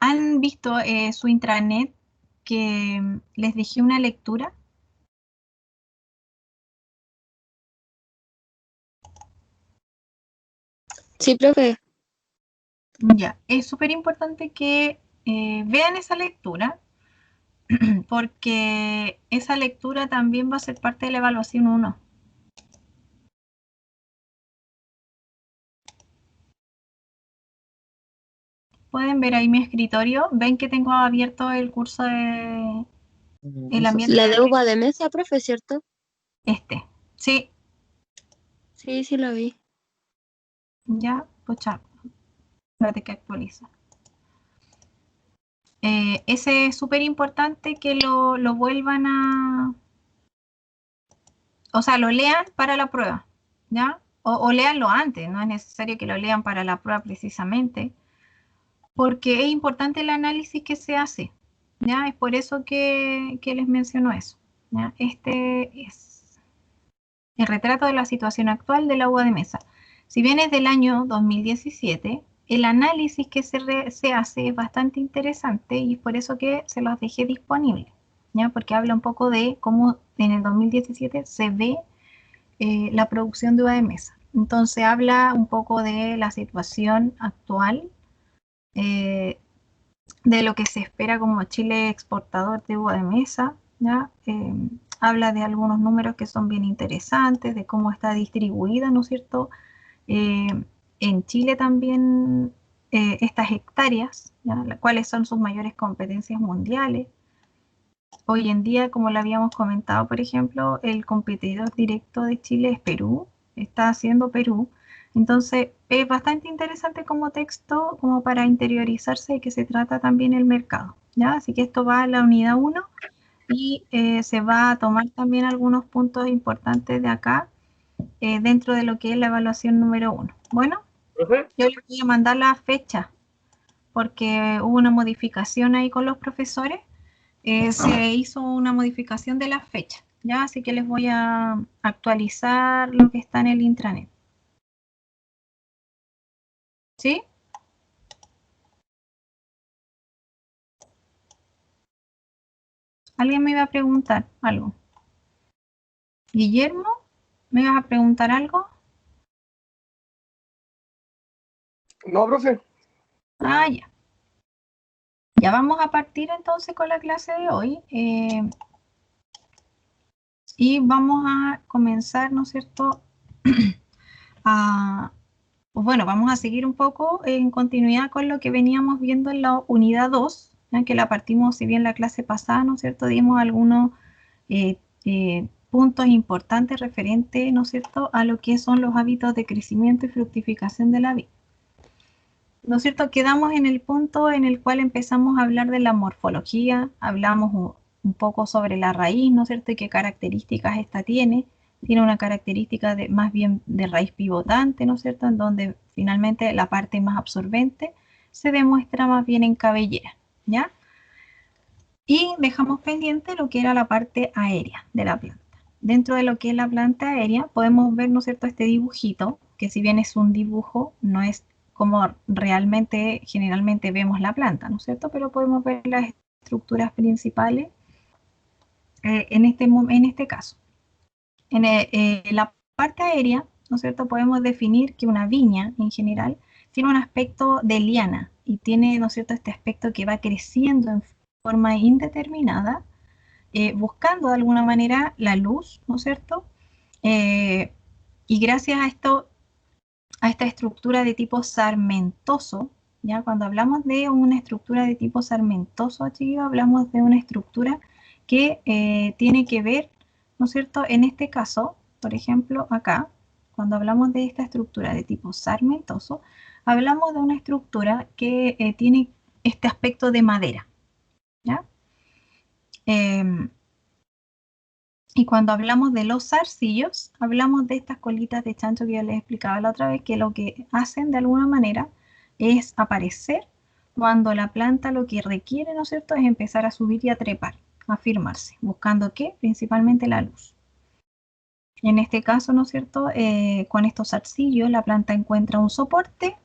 ¿Han visto su intranet que les dejé una lectura? Sí, profe. Ya, es súper importante que vean esa lectura porque esa lectura también va a ser parte de la evaluación 1. Pueden ver ahí mi escritorio, ven que tengo abierto el curso de el ambiente La de de uva de mesa, profe, ¿cierto? Sí, Sí, sí la vi. ya, pucha, espérate que actualiza. Ese es súper importante que lo vuelvan a, o sea, lo lean para la prueba, ¿ya? O léanlo antes, no es necesario que lo lean para la prueba precisamente, porque es importante el análisis que se hace, ¿ya? Es por eso que les menciono eso, ¿ya? Este es el retrato de la situación actual de la uva de mesa. Si bien es del año 2017, el análisis que se hace es bastante interesante y es por eso que se los dejé disponibles, ¿ya? Porque habla un poco de cómo en el 2017 se ve la producción de uva de mesa. Entonces habla un poco de la situación actual, eh, de lo que se espera como Chile exportador de uva de mesa, ¿ya? Habla de algunos números que son bien interesantes, de cómo está distribuida, ¿no es cierto? Eh, en Chile también estas hectáreas, ¿ya? Cuáles son sus mayores competencias mundiales. Hoy en día, como lo habíamos comentado, por ejemplo, el competidor directo de Chile es Perú, está haciendo Perú. Entonces, es bastante interesante como texto, como para interiorizarse de que se trata también el mercado, ¿ya? Así que esto va a la unidad 1 y se va a tomar también algunos puntos importantes de acá dentro de lo que es la evaluación número 1. Bueno, yo les voy a mandar la fecha porque hubo una modificación ahí con los profesores, se hizo una modificación de la fecha, ¿ya? Así que les voy a actualizar lo que está en el intranet. ¿Sí? ¿Alguien me iba a preguntar algo? Guillermo, ¿me ibas a preguntar algo? No, profe. Ah, ya. Ya vamos a partir entonces con la clase de hoy. Y vamos a comenzar, ¿no es cierto? Pues bueno, vamos a seguir un poco en continuidad con lo que veníamos viendo en la unidad 2, ¿ya? Que la partimos, si bien la clase pasada, ¿no es cierto? Dimos algunos puntos importantes referentes, ¿no es cierto?, a lo que son los hábitos de crecimiento y fructificación de la vid. ¿No es cierto? Quedamos en el punto en el cual empezamos a hablar de la morfología, hablamos un poco sobre la raíz, ¿no es cierto?, y qué características esta tiene. Tiene una característica de, más bien de raíz pivotante, ¿no es cierto?, en donde finalmente la parte más absorbente se demuestra más bien en cabellera, ¿ya? Y dejamos pendiente lo que era la parte aérea de la planta. Dentro de lo que es la planta aérea podemos ver, ¿no es cierto?, este dibujito, que si bien es un dibujo, no es como realmente, generalmente vemos la planta, ¿no es cierto? Pero podemos ver las estructuras principales en este caso. En la parte aérea, ¿no es cierto?, podemos definir que una viña en general tiene un aspecto de liana y tiene, ¿no es cierto?, este aspecto que va creciendo en forma indeterminada, buscando de alguna manera la luz, ¿no es cierto? Y gracias a esto, a esta estructura de tipo sarmentoso, ¿ya? Cuando hablamos de una estructura de tipo sarmentoso, chicos, hablamos de una estructura que tiene que ver, ¿no es cierto? En este caso, por ejemplo, acá, cuando hablamos de esta estructura de tipo sarmentoso, hablamos de una estructura que tiene este aspecto de madera, ¿ya? Y cuando hablamos de los zarcillos, hablamos de estas colitas de chancho que yo les explicaba la otra vez, que lo que hacen de alguna manera es aparecer cuando la planta lo que requiere, ¿no es cierto?, es empezar a subir y a trepar, a firmarse, buscando ¿qué? Principalmente la luz. En este caso, ¿no es cierto?, con estos zarcillos la planta encuentra un soporte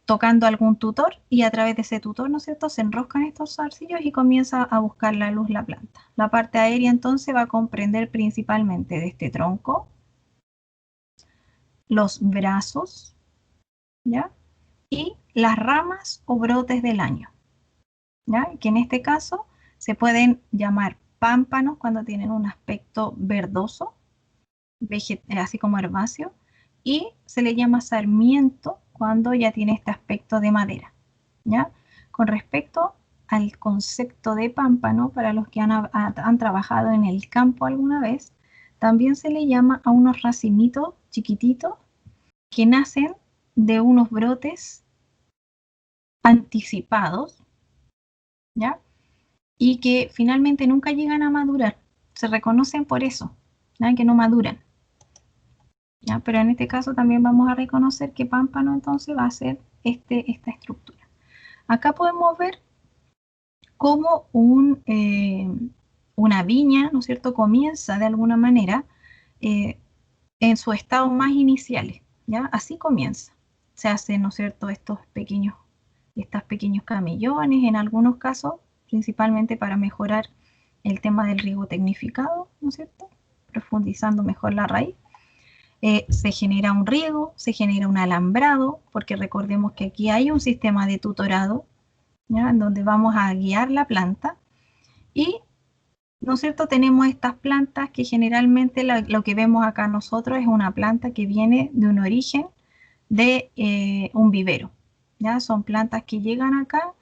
tocando algún tutor y a través de ese tutor, ¿no es cierto?, se enroscan estos zarcillos y comienza a buscar la luz la planta. La parte aérea entonces va a comprender principalmente de este tronco, los brazos, ¿ya? Y las ramas o brotes del año, ¿ya? Que en este caso se pueden llamar pámpanos cuando tienen un aspecto verdoso, así como herbáceo, y se le llama sarmiento cuando ya tiene este aspecto de madera, ¿ya? Con respecto al concepto de pámpano, para los que han trabajado en el campo alguna vez, también se le llama a unos racimitos chiquititos que nacen de unos brotes anticipados, ¿ya? Y que finalmente nunca llegan a madurar. Se reconocen por eso, ¿ya? Que no maduran, ¿ya? Pero en este caso también vamos a reconocer que pámpano entonces va a ser esta estructura. Acá podemos ver cómo una viña, ¿no es cierto?, comienza de alguna manera en sus estados más iniciales, ¿ya? Así comienza. Se hacen, ¿no es cierto?, estos pequeños camellones, en algunos casos, principalmente para mejorar el tema del riego tecnificado, ¿no es cierto?, profundizando mejor la raíz. Se genera un riego, se genera un alambrado, porque recordemos que aquí hay un sistema de tutorado, ¿ya?, en donde vamos a guiar la planta y, ¿no es cierto?, tenemos estas plantas que generalmente lo que vemos acá nosotros es una planta que viene de un origen de un vivero, ¿ya? Son plantas que llegan acá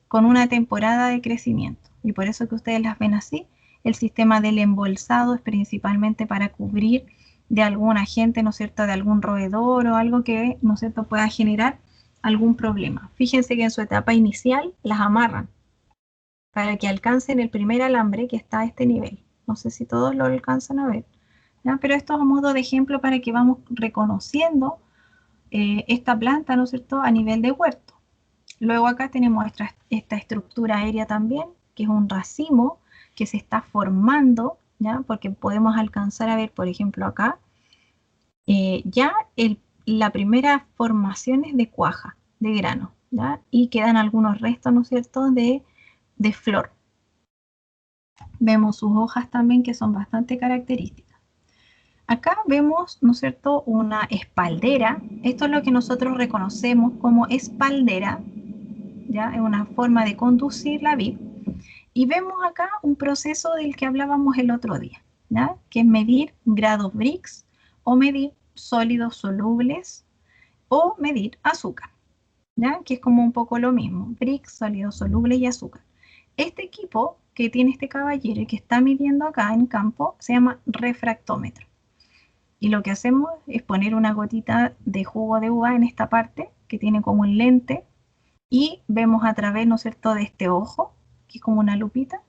con una temporada de crecimiento y por eso que ustedes las ven así. El sistema del embolsado es principalmente para cubrir de algún agente, ¿no es cierto?, de algún roedor o algo que, ¿no es cierto?, pueda generar algún problema. Fíjense que en su etapa inicial las amarran para que alcancen el primer alambre que está a este nivel. No sé si todos lo alcanzan a ver, ¿ya? Pero esto es a modo de ejemplo para que vamos reconociendo esta planta, ¿no es cierto?, a nivel de huerto. Luego acá tenemos esta estructura aérea también, que es un racimo que se está formando, ¿ya? Porque podemos alcanzar a ver, por ejemplo, acá, ya la primera formación es de cuaja, de grano, ¿ya? Y quedan algunos restos, ¿no es cierto?, de flor. Vemos sus hojas también que son bastante características. Acá vemos, ¿no es cierto?, una espaldera. Esto es lo que nosotros reconocemos como espaldera, ¿ya? Es una forma de conducir la vid. Y vemos acá un proceso del que hablábamos el otro día, ¿ya?, que es medir grados Brix o medir sólidos solubles o medir azúcar, ¿ya?, que es como un poco lo mismo, Brix, sólidos solubles y azúcar. Este equipo que tiene este caballero y que está midiendo acá en campo se llama refractómetro. Y lo que hacemos es poner una gotita de jugo de uva en esta parte que tiene como un lente y vemos a través, ¿no es cierto?, de este ojo, que es como una lupita.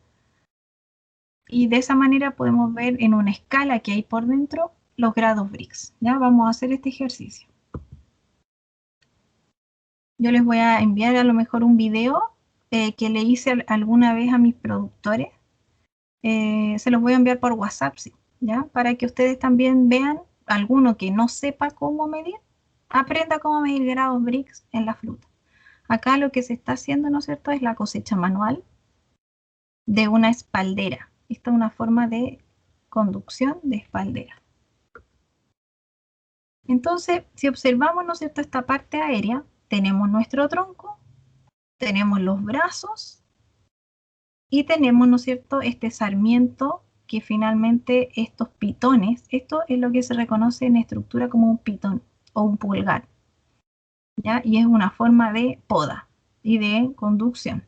Y de esa manera podemos ver en una escala que hay por dentro los grados Brix. Ya vamos a hacer este ejercicio. Yo les voy a enviar a lo mejor un video que le hice alguna vez a mis productores. Se los voy a enviar por WhatsApp, sí, ¿ya? Para que ustedes también vean, alguno que no sepa cómo medir, aprenda cómo medir grados Brix en la fruta. Acá lo que se está haciendo, ¿no es cierto?, es la cosecha manual de una espaldera. Esta es una forma de conducción de espaldera. Entonces, si observamos, ¿no es cierto?, esta parte aérea, tenemos nuestro tronco, tenemos los brazos y tenemos, ¿no es cierto?, este sarmiento que finalmente estos pitones, esto es lo que se reconoce en estructura como un pitón o un pulgar, ¿ya? Y es una forma de poda y de conducción.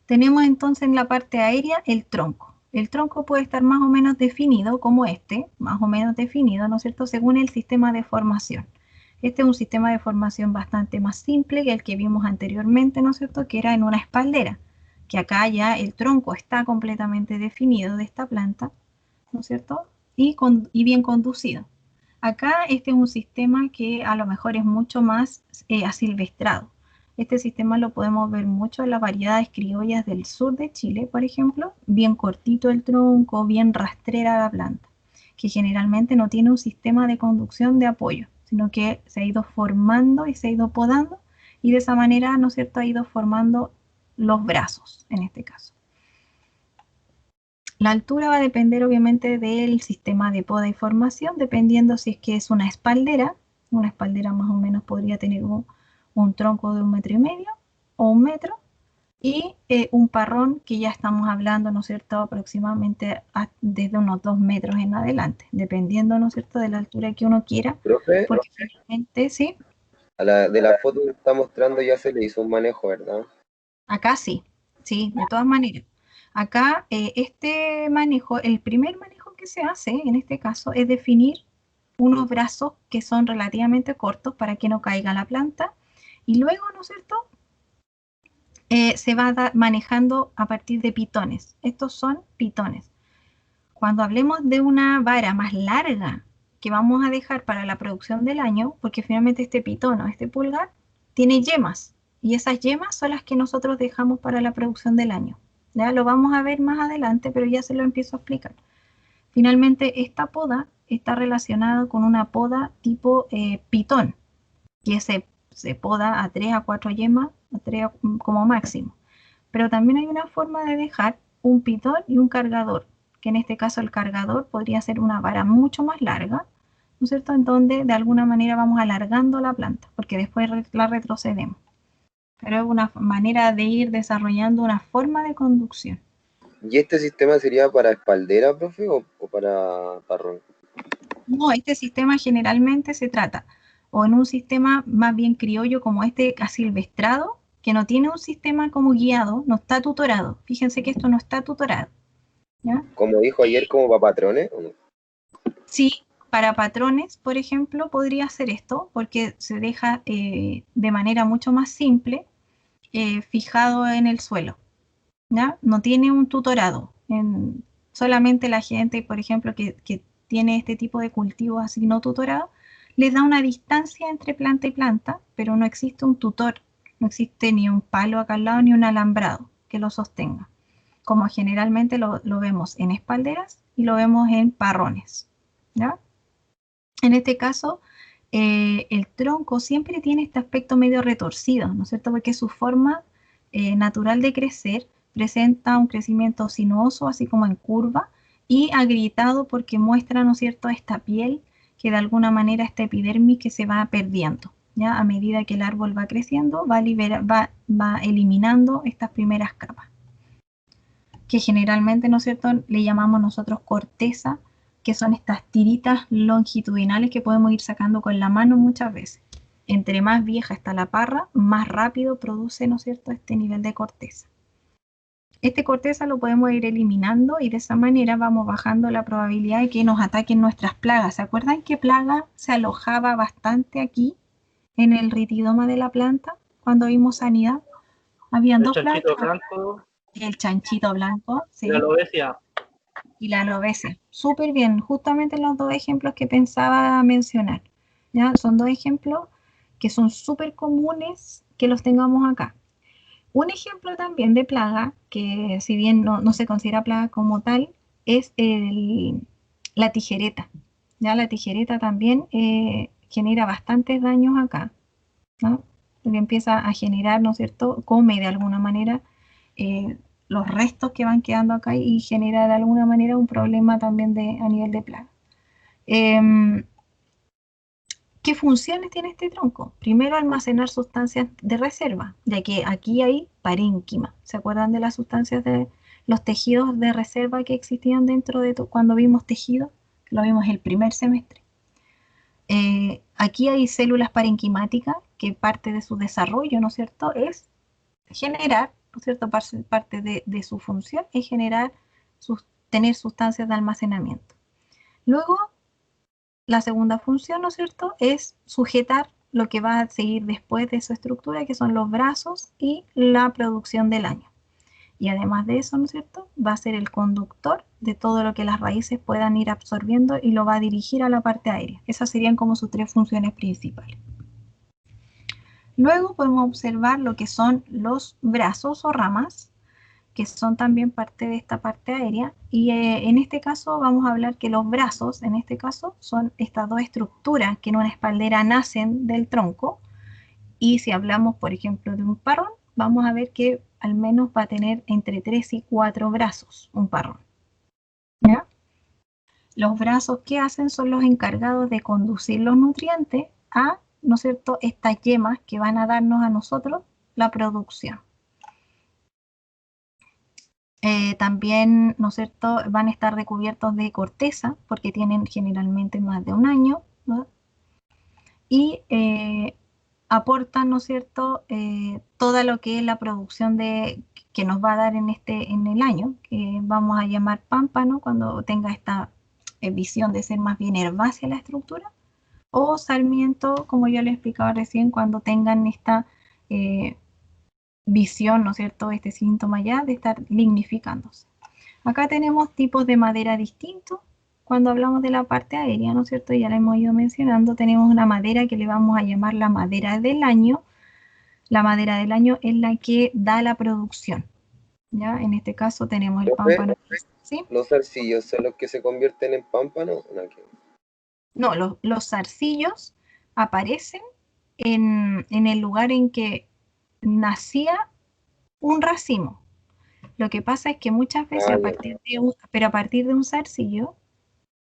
Tenemos entonces en la parte aérea el tronco. El tronco puede estar más o menos definido como más o menos definido, ¿no es cierto?, según el sistema de formación. Este es un sistema de formación bastante más simple que el que vimos anteriormente, ¿no es cierto?, que era en una espaldera, que acá ya el tronco está completamente definido de esta planta, ¿no es cierto?, y bien conducido. Acá este es un sistema que a lo mejor es mucho más asilvestrado. Este sistema lo podemos ver mucho en las variedades criollas del sur de Chile, por ejemplo, bien cortito el tronco, bien rastrera la planta, que generalmente no tiene un sistema de conducción de apoyo, sino que se ha ido formando y se ha ido podando, y de esa manera, ¿no es cierto?, ha ido formando los brazos, en este caso. La altura va a depender obviamente del sistema de poda y formación, dependiendo si es que es una espaldera más o menos podría tener un tronco de 1,5 metros o 1 metro, y un parrón que ya estamos hablando, ¿no es cierto?, aproximadamente desde unos 2 metros en adelante, dependiendo, ¿no es cierto?, de la altura que uno quiera, Profe, porque finalmente, sí, de la foto que está mostrando ya se le hizo un manejo, ¿verdad? acá sí, de todas maneras. Acá este manejo, el primer manejo que se hace en este caso es definir unos brazos que son relativamente cortos para que no caiga la planta, y luego, ¿no es cierto?, se va manejando a partir de pitones. Estos son pitones. Cuando hablemos de una vara más larga que vamos a dejar para la producción del año, porque finalmente este pitón o este pulgar tiene yemas, y esas yemas son las que nosotros dejamos para la producción del año. Ya lo vamos a ver más adelante, pero ya se lo empiezo a explicar. Finalmente, esta poda está relacionada con una poda tipo pitón, que se poda a 3 a 4 yemas, a 3 como máximo. Pero también hay una forma de dejar un pitón y un cargador, que en este caso el cargador podría ser una vara mucho más larga, ¿no es cierto?, en donde de alguna manera vamos alargando la planta, porque después la retrocedemos. Pero es una manera de ir desarrollando una forma de conducción. ¿Y este sistema sería para espaldera, profe, o para parrón? No, este sistema generalmente se trata o en un sistema más bien criollo como este asilvestrado, que no tiene un sistema como guiado, no está tutorado. Fíjense que esto no está tutorado, ¿ya? Como dijo ayer, como para patrones, ¿o no? Sí, para patrones, por ejemplo, podría hacer esto, porque se deja de manera mucho más simple fijado en el suelo, ¿ya? No tiene un tutorado. Solamente la gente, por ejemplo, que tiene este tipo de cultivos así no tutorado, les da una distancia entre planta y planta, pero no existe un tutor, no existe ni un palo acá al lado ni un alambrado que lo sostenga, como generalmente lo vemos en espalderas y lo vemos en parrones, ¿ya? En este caso, el tronco siempre tiene este aspecto medio retorcido, ¿no es cierto?, porque su forma natural de crecer presenta un crecimiento sinuoso, así como en curva, y agrietado porque muestra, ¿no es cierto?, esta piel que de alguna manera, esta epidermis que se va perdiendo, ¿ya? A medida que el árbol va creciendo, va eliminando estas primeras capas, que generalmente, ¿no es cierto?, le llamamos nosotros corteza, que son estas tiritas longitudinales que podemos ir sacando con la mano muchas veces. Entre más vieja está la parra, más rápido produce, ¿no es cierto?, este nivel de corteza. Este corteza lo podemos ir eliminando y de esa manera vamos bajando la probabilidad de que nos ataquen nuestras plagas. ¿Se acuerdan qué plaga se alojaba bastante aquí en el ritidoma de la planta cuando vimos sanidad? Habían dos plagas. Chanchito blanco. El chanchito blanco, sí. Y la alopecia. Y la alopecia. Súper bien, justamente los dos ejemplos que pensaba mencionar. ¿Ya? Son dos ejemplos que son súper comunes que los tengamos acá. Un ejemplo también de plaga, que si bien no se considera plaga como tal, es la tijereta. ¿Ya? La tijereta también genera bastantes daños acá, ¿no? Porque empieza a generar, ¿no es cierto?, come de alguna manera los restos que van quedando acá y genera de alguna manera un problema también a nivel de plaga. ¿Qué funciones tiene este tronco? Primero, almacenar sustancias de reserva, ya que aquí hay parénquima. ¿Se acuerdan de las sustancias de los tejidos de reserva que existían dentro de cuando vimos tejido? Lo vimos el primer semestre. Aquí hay células parenquimáticas que parte de su desarrollo, ¿no es cierto?, es generar, ¿no es cierto?, parte de su función es generar, tener sustancias de almacenamiento. Luego, la segunda función, ¿no es cierto?, es sujetar lo que va a seguir después de su estructura, que son los brazos y la producción del año. Y además de eso, ¿no es cierto?, va a ser el conductor de todo lo que las raíces puedan ir absorbiendo y lo va a dirigir a la parte aérea. Esas serían como sus tres funciones principales. Luego podemos observar lo que son los brazos o ramas, que son también parte de esta parte aérea, y en este caso vamos a hablar que los brazos, en este caso, son estas dos estructuras que en una espaldera nacen del tronco, y si hablamos, por ejemplo, de un parrón, vamos a ver que al menos va a tener entre 3 y 4 brazos un parrón. ¿Ya? Los brazos que hacen son los encargados de conducir los nutrientes a, ¿no es cierto?, estas yemas que van a darnos a nosotros la producción. También, ¿no es cierto?, van a estar recubiertos de corteza, porque tienen generalmente más de un año, ¿no? Y aportan, ¿no es cierto?, todo lo que es la producción que nos va a dar en el año, que vamos a llamar pámpano cuando tenga esta visión de ser más bien herbácea la estructura, o sarmiento, como yo les explicaba recién, cuando tengan esta visión, ¿no es cierto?, este síntoma ya de estar lignificándose. Acá tenemos tipos de madera distintos. Cuando hablamos de la parte aérea, ¿no es cierto?, ya la hemos ido mencionando, tenemos una madera que le vamos a llamar la madera del año. La madera del año es la que da la producción, ¿ya? En este caso tenemos el Profe, pámpano, ¿sí? ¿los zarcillos son los que se convierten en pámpano? No, No, los zarcillos aparecen en el lugar en que nacía un racimo. Lo que pasa es que muchas veces ah, a ya. partir de un zarcillo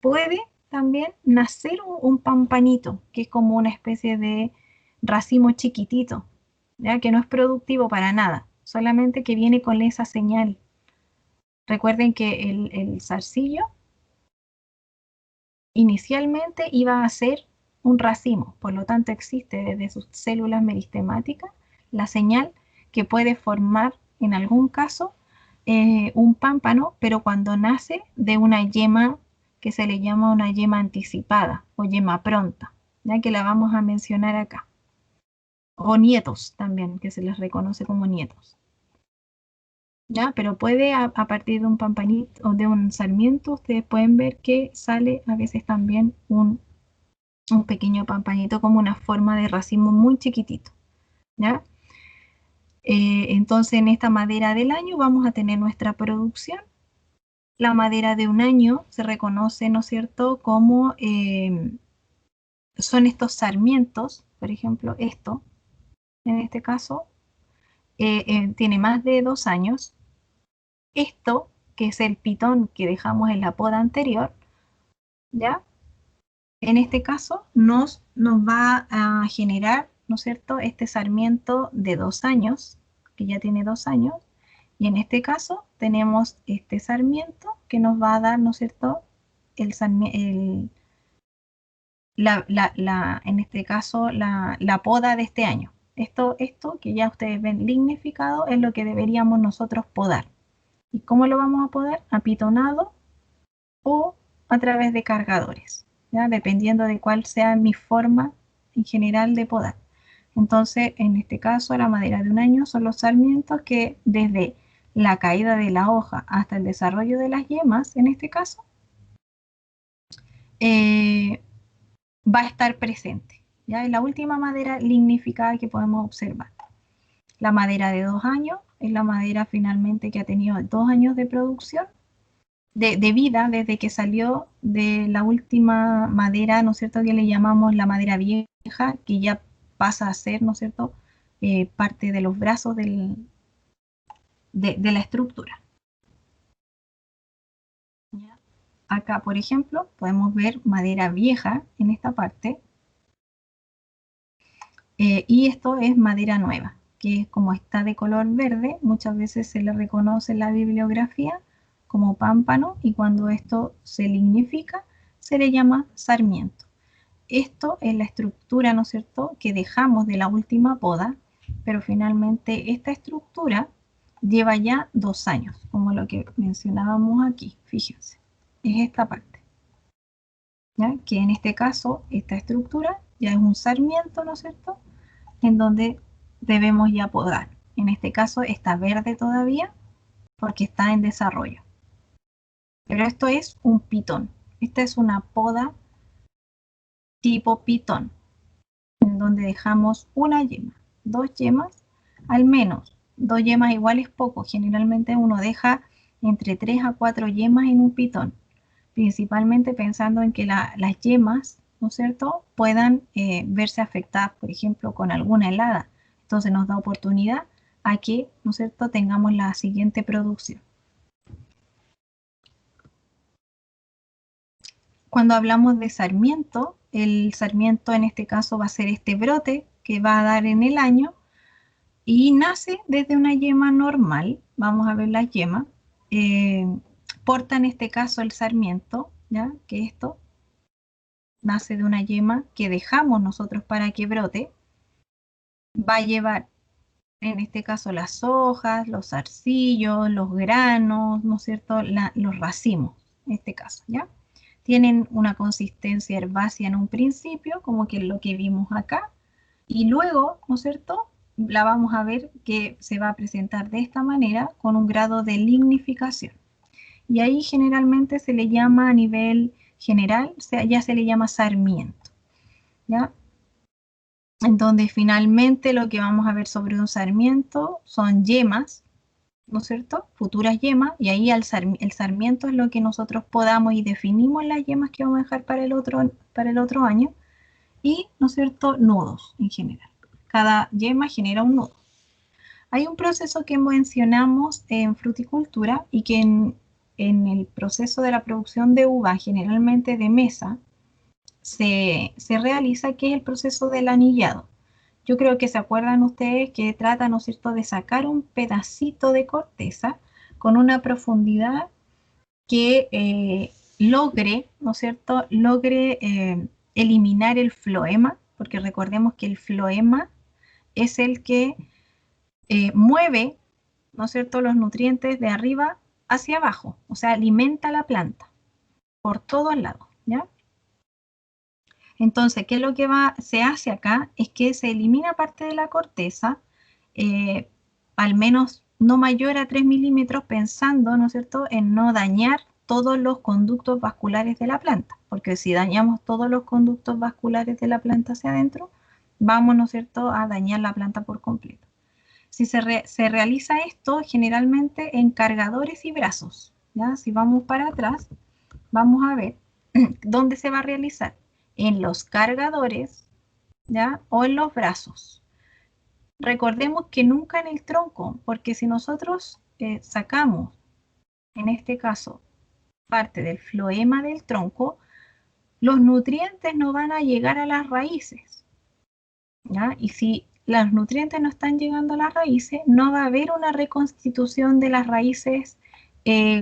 puede también nacer un pampanito, que es como una especie de racimo chiquitito, ¿ya? Que no es productivo para nada, solamente que viene con esa señal. Recuerden que el zarcillo inicialmente iba a ser un racimo, por lo tanto existe desde sus células meristemáticas la señal que puede formar en algún caso un pámpano, pero cuando nace de una yema que se le llama una yema anticipada o yema pronta, ya que la vamos a mencionar acá. O nietos también, que se les reconoce como nietos. ¿Ya? Pero puede a partir de un pampanito o de un sarmiento, ustedes pueden ver que sale a veces también un pequeño pampanito como una forma de racimo muy chiquitito. ¿Ya? Entonces en esta madera del año vamos a tener nuestra producción. La madera de un año se reconoce, ¿no es cierto?, como son estos sarmientos, por ejemplo, esto, en este caso, tiene más de 2 años. Esto, que es el pitón que dejamos en la poda anterior, ¿ya? En este caso nos va a generar, ¿no es cierto?, este sarmiento de 2 años, que ya tiene 2 años, y en este caso tenemos este sarmiento que nos va a dar, ¿no es cierto?, en este caso la poda de este año. Esto que ya ustedes ven lignificado es lo que deberíamos nosotros podar. ¿Y cómo lo vamos a podar? Apitonado o a través de cargadores, ¿ya? Dependiendo de cuál sea mi forma en general de podar. Entonces, en este caso, la madera de un año son los sarmientos que desde la caída de la hoja hasta el desarrollo de las yemas, en este caso, va a estar presente. ¿Ya? Es la última madera lignificada que podemos observar. La madera de 2 años es la madera finalmente que ha tenido 2 años de producción, de vida, desde que salió de la última madera, ¿no es cierto?, que le llamamos la madera vieja, que ya pasa a ser, ¿no es cierto?, parte de los brazos de la estructura. ¿Ya? Acá, por ejemplo, podemos ver madera vieja en esta parte, y esto es madera nueva, que como está de color verde, muchas veces se le reconoce en la bibliografía como pámpano, y cuando esto se lignifica, se le llama sarmiento. Esto es la estructura, ¿no es cierto?, que dejamos de la última poda, pero finalmente esta estructura lleva ya 2 años, como lo que mencionábamos aquí, fíjense, es esta parte, ¿ya? Que en este caso, esta estructura ya es un sarmiento, ¿no es cierto?, en donde debemos ya podar. En este caso está verde todavía porque está en desarrollo. Pero esto es un pitón. Esta es una poda tipo pitón, en donde dejamos una yema, 2 yemas, al menos 2 yemas igual es poco. Generalmente uno deja entre 3 a 4 yemas en un pitón, principalmente pensando en que las yemas, ¿no es cierto?, puedan verse afectadas, por ejemplo, con alguna helada. Entonces nos da oportunidad a que, ¿no es cierto?, tengamos la siguiente producción. Cuando hablamos de sarmiento, el sarmiento en este caso va a ser este brote que va a dar en el año y nace desde una yema normal. Vamos a ver la yema. Porta en este caso el sarmiento, ¿ya? Que esto nace de una yema que dejamos nosotros para que brote. Va a llevar en este caso las hojas, los zarcillos, los granos, ¿no es cierto? Los racimos, en este caso, ¿ya? Tienen una consistencia herbácea en un principio, como que lo que vimos acá, y luego, ¿no es cierto?, la vamos a ver que se va a presentar de esta manera con un grado de lignificación. Y ahí generalmente se le llama a nivel general, ya se le llama sarmiento, ¿ya? En donde finalmente lo que vamos a ver sobre un sarmiento son yemas, ¿no es cierto?, futuras yemas, y ahí el sarmiento es lo que nosotros podamos y definimos las yemas que vamos a dejar para el otro año, y, ¿no es cierto?, nudos en general. Cada yema genera un nudo. Hay un proceso que mencionamos en fruticultura y que en el proceso de la producción de uva, generalmente de mesa, se realiza, que es el proceso del anillado. Yo creo que se acuerdan ustedes que trata, ¿no es cierto?, de sacar un pedacito de corteza con una profundidad que logre, ¿no es cierto?, logre eliminar el floema, porque recordemos que el floema es el que mueve, ¿no es cierto?, los nutrientes de arriba hacia abajo, o sea, alimenta la planta por todos lados, ¿ya? Entonces, ¿qué es lo que se hace acá? Es que se elimina parte de la corteza, al menos no mayor a 3 milímetros, pensando, ¿no es cierto?, en no dañar todos los conductos vasculares de la planta, porque si dañamos todos los conductos vasculares de la planta hacia adentro, vamos, ¿no es cierto?, a dañar la planta por completo. Si se realiza esto generalmente en cargadores y brazos, ¿ya? Si vamos para atrás, vamos a ver dónde se va a realizar. En los cargadores, ¿ya?, o en los brazos. Recordemos que nunca en el tronco, porque si nosotros sacamos, en este caso, parte del floema del tronco, los nutrientes no van a llegar a las raíces, ¿ya? Y si los nutrientes no están llegando a las raíces, no va a haber una reconstitución de las raíces,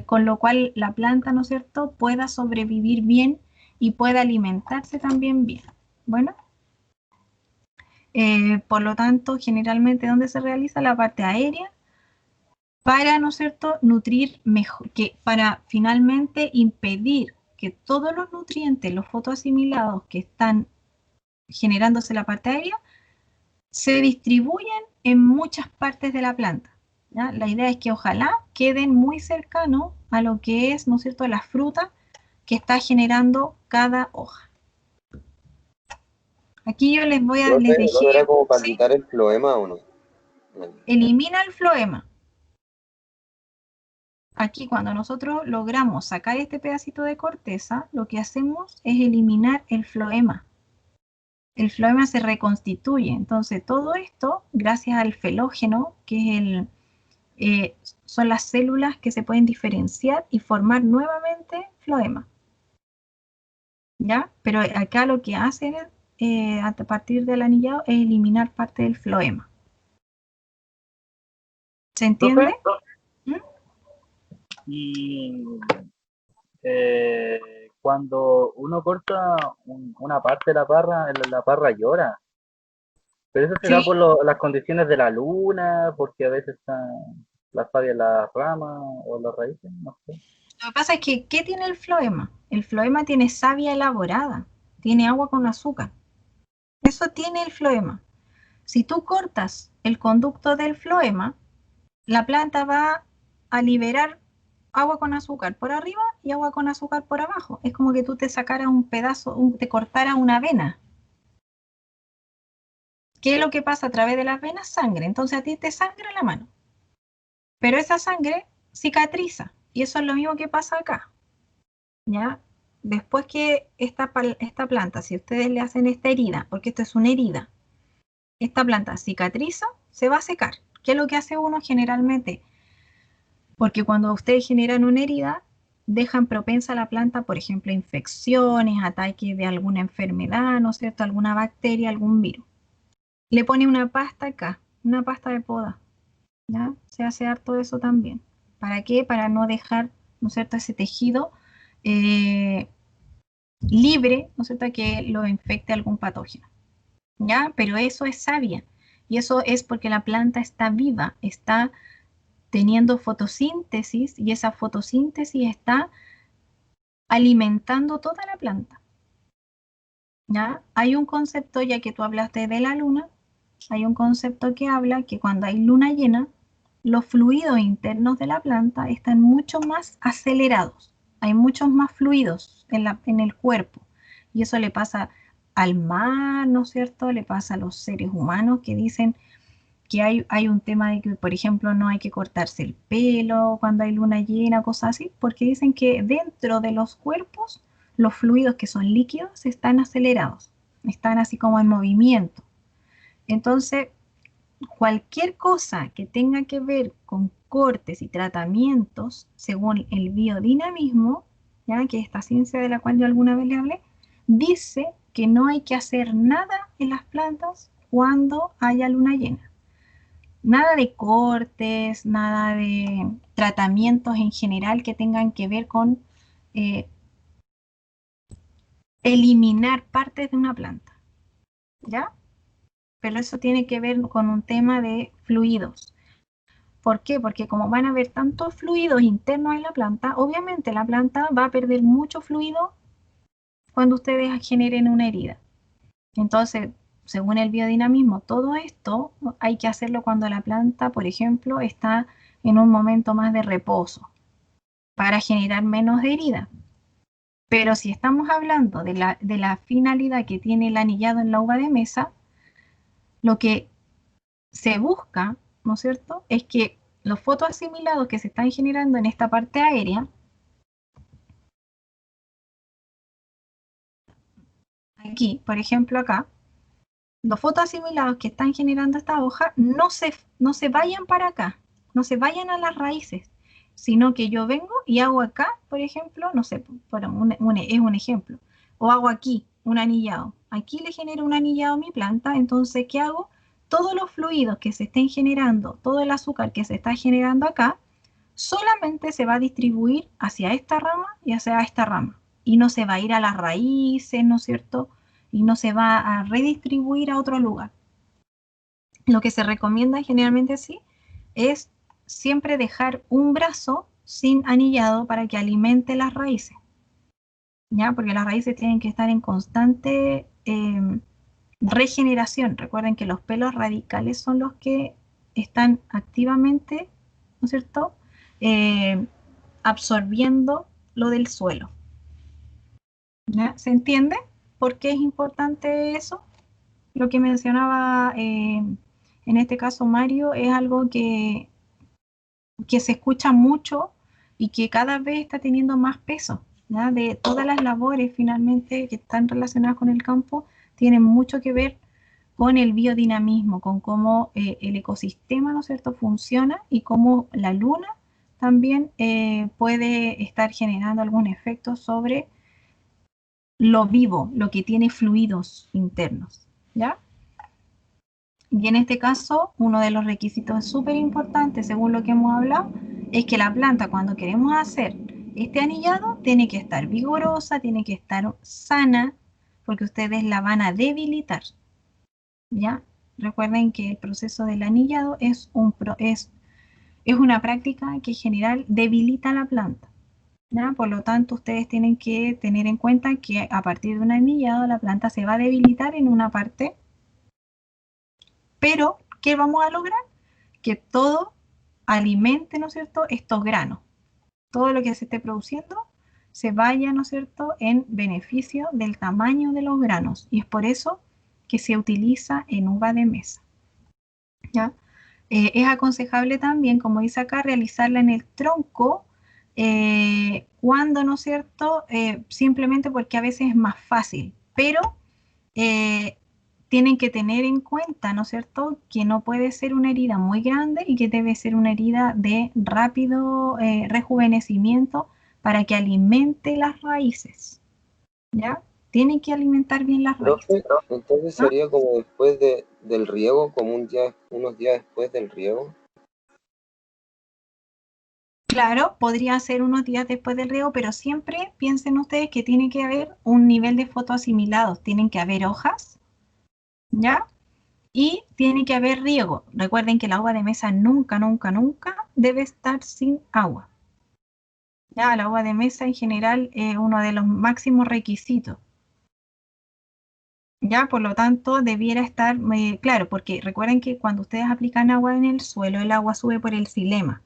con lo cual la planta, ¿no es cierto?, pueda sobrevivir bien y pueda alimentarse también bien. Bueno, por lo tanto, generalmente, ¿dónde se realiza? La parte aérea, para, ¿no es cierto?, nutrir mejor, para finalmente impedir que todos los nutrientes, los fotoasimilados que están generándose en la parte aérea, se distribuyen en muchas partes de la planta, ¿ya? La idea es que ojalá queden muy cercanos a lo que es, ¿no es cierto?, la fruta que está generando cada hoja. Aquí yo les dejé, ¿Eso era como para ¿sí?, quitar el floema o no? elimina el floema. Aquí cuando nosotros logramos sacar este pedacito de corteza, lo que hacemos es eliminar el floema. El floema se reconstituye. Entonces todo esto, gracias al felógeno, que es son las células que se pueden diferenciar y formar nuevamente floema, ¿ya? Pero acá lo que hacen a partir del anillado es eliminar parte del floema. ¿Se entiende? ¿Mm? Y cuando uno corta una parte de la parra llora. Pero eso se da Sí. por las condiciones de la luna, porque a veces están las savia en las ramas o en las raíces, no sé. Lo que pasa es que, ¿qué tiene el floema? El floema tiene savia elaborada, tiene agua con azúcar. Eso tiene el floema. Si tú cortas el conducto del floema, la planta va a liberar agua con azúcar por arriba y agua con azúcar por abajo. Es como que tú te sacaras un pedazo, te cortaras una vena. ¿Qué es lo que pasa a través de las venas? Sangre. Entonces a ti te sangra la mano. Pero esa sangre cicatriza, y eso es lo mismo que pasa acá, ¿ya? Después que esta planta, si ustedes le hacen esta herida, porque esto es una herida, esta planta cicatriza, se va a secar. ¿Qué es lo que hace uno generalmente? Porque cuando ustedes generan una herida, dejan propensa a la planta, por ejemplo, infecciones, ataques de alguna enfermedad, ¿no es cierto? Alguna bacteria, algún virus. Le pone una pasta acá, una pasta de poda, ¿ya? Se hace harto de eso también. ¿Para qué? Para no dejar, ¿no es cierto?, ese tejido libre, ¿no es cierto?, que lo infecte algún patógeno, ¿ya? Pero eso es savia, y eso es porque la planta está viva, está teniendo fotosíntesis, y esa fotosíntesis está alimentando toda la planta, ¿ya? Hay un concepto, ya que tú hablaste de la luna, hay un concepto que habla que cuando hay luna llena, los fluidos internos de la planta están mucho más acelerados, hay muchos más fluidos en el cuerpo, y eso le pasa al mar, ¿no es cierto? Le pasa a los seres humanos que dicen que hay un tema de que, por ejemplo, no hay que cortarse el pelo cuando hay luna llena, cosas así, porque dicen que dentro de los cuerpos los fluidos que son líquidos están acelerados, están así como en movimiento. Entonces, cualquier cosa que tenga que ver con cortes y tratamientos, según el biodinamismo, ya que esta ciencia de la cual yo alguna vez le hablé, dice que no hay que hacer nada en las plantas cuando haya luna llena. Nada de cortes, nada de tratamientos en general que tengan que ver con eliminar partes de una planta, ¿ya? Pero eso tiene que ver con un tema de fluidos. ¿Por qué? Porque como van a haber tantos fluidos internos en la planta, obviamente la planta va a perder mucho fluido cuando ustedes generen una herida. Entonces, según el biodinamismo, todo esto hay que hacerlo cuando la planta, por ejemplo, está en un momento más de reposo para generar menos herida. Pero si estamos hablando de la finalidad que tiene el anillado en la uva de mesa, lo que se busca, ¿no es cierto?, es que los fotoasimilados que se están generando en esta parte aérea, aquí, por ejemplo acá, los fotoasimilados que están generando esta hoja no se vayan para acá, no se vayan a las raíces, sino que yo vengo y hago acá, por ejemplo, no sé, es un ejemplo, o hago aquí un anillado. Aquí le genero un anillado a mi planta, entonces, ¿qué hago? Todos los fluidos que se estén generando, todo el azúcar que se está generando acá, solamente se va a distribuir hacia esta rama y hacia esta rama, y no se va a ir a las raíces, ¿no es cierto?, y no se va a redistribuir a otro lugar. Lo que se recomienda generalmente así es siempre dejar un brazo sin anillado para que alimente las raíces, ¿ya? Porque las raíces tienen que estar en constante regeneración. Recuerden que los pelos radicales son los que están activamente, ¿no es cierto?, absorbiendo lo del suelo, ¿ya? ¿Se entiende por qué es importante eso? Lo que mencionaba en este caso Mario es algo que se escucha mucho y que cada vez está teniendo más peso, ¿ya? De todas las labores finalmente que están relacionadas con el campo, tienen mucho que ver con el biodinamismo, con cómo el ecosistema, ¿no es cierto?, funciona, y cómo la luna también puede estar generando algún efecto sobre lo vivo, lo que tiene fluidos internos, ¿ya? Y en este caso, uno de los requisitos súper importantes, según lo que hemos hablado, es que la planta, cuando queremos hacer este anillado, tiene que estar vigorosa, tiene que estar sana, porque ustedes la van a debilitar, ¿ya? Recuerden que el proceso del anillado es una práctica que en general debilita la planta, ¿ya? Por lo tanto, ustedes tienen que tener en cuenta que a partir de un anillado la planta se va a debilitar en una parte, pero ¿qué vamos a lograr? Que todo alimente, ¿no es cierto?, estos granos. Todo lo que se esté produciendo se vaya, ¿no es cierto?, en beneficio del tamaño de los granos. Y es por eso que se utiliza en uva de mesa, ¿ya? es aconsejable también, como dice acá, realizarla en el tronco cuando, ¿no es cierto? Simplemente porque a veces es más fácil, pero tienen que tener en cuenta, ¿no es cierto?, que no puede ser una herida muy grande y que debe ser una herida de rápido rejuvenecimiento para que alimente las raíces, ¿ya? Tienen que alimentar bien las raíces. Profe, entonces ¿Ah? sería como después del riego, como unos días después del riego. Claro, podría ser unos días después del riego, pero siempre piensen ustedes que tiene que haber un nivel de fotoasimilados, tienen que haber hojas, ¿ya? Y tiene que haber riego. Recuerden que el agua de mesa nunca, nunca, nunca debe estar sin agua. Ya, el agua de mesa en general es uno de los máximos requisitos. Ya, por lo tanto, debiera estar claro, porque recuerden que cuando ustedes aplican agua en el suelo, el agua sube por el xilema.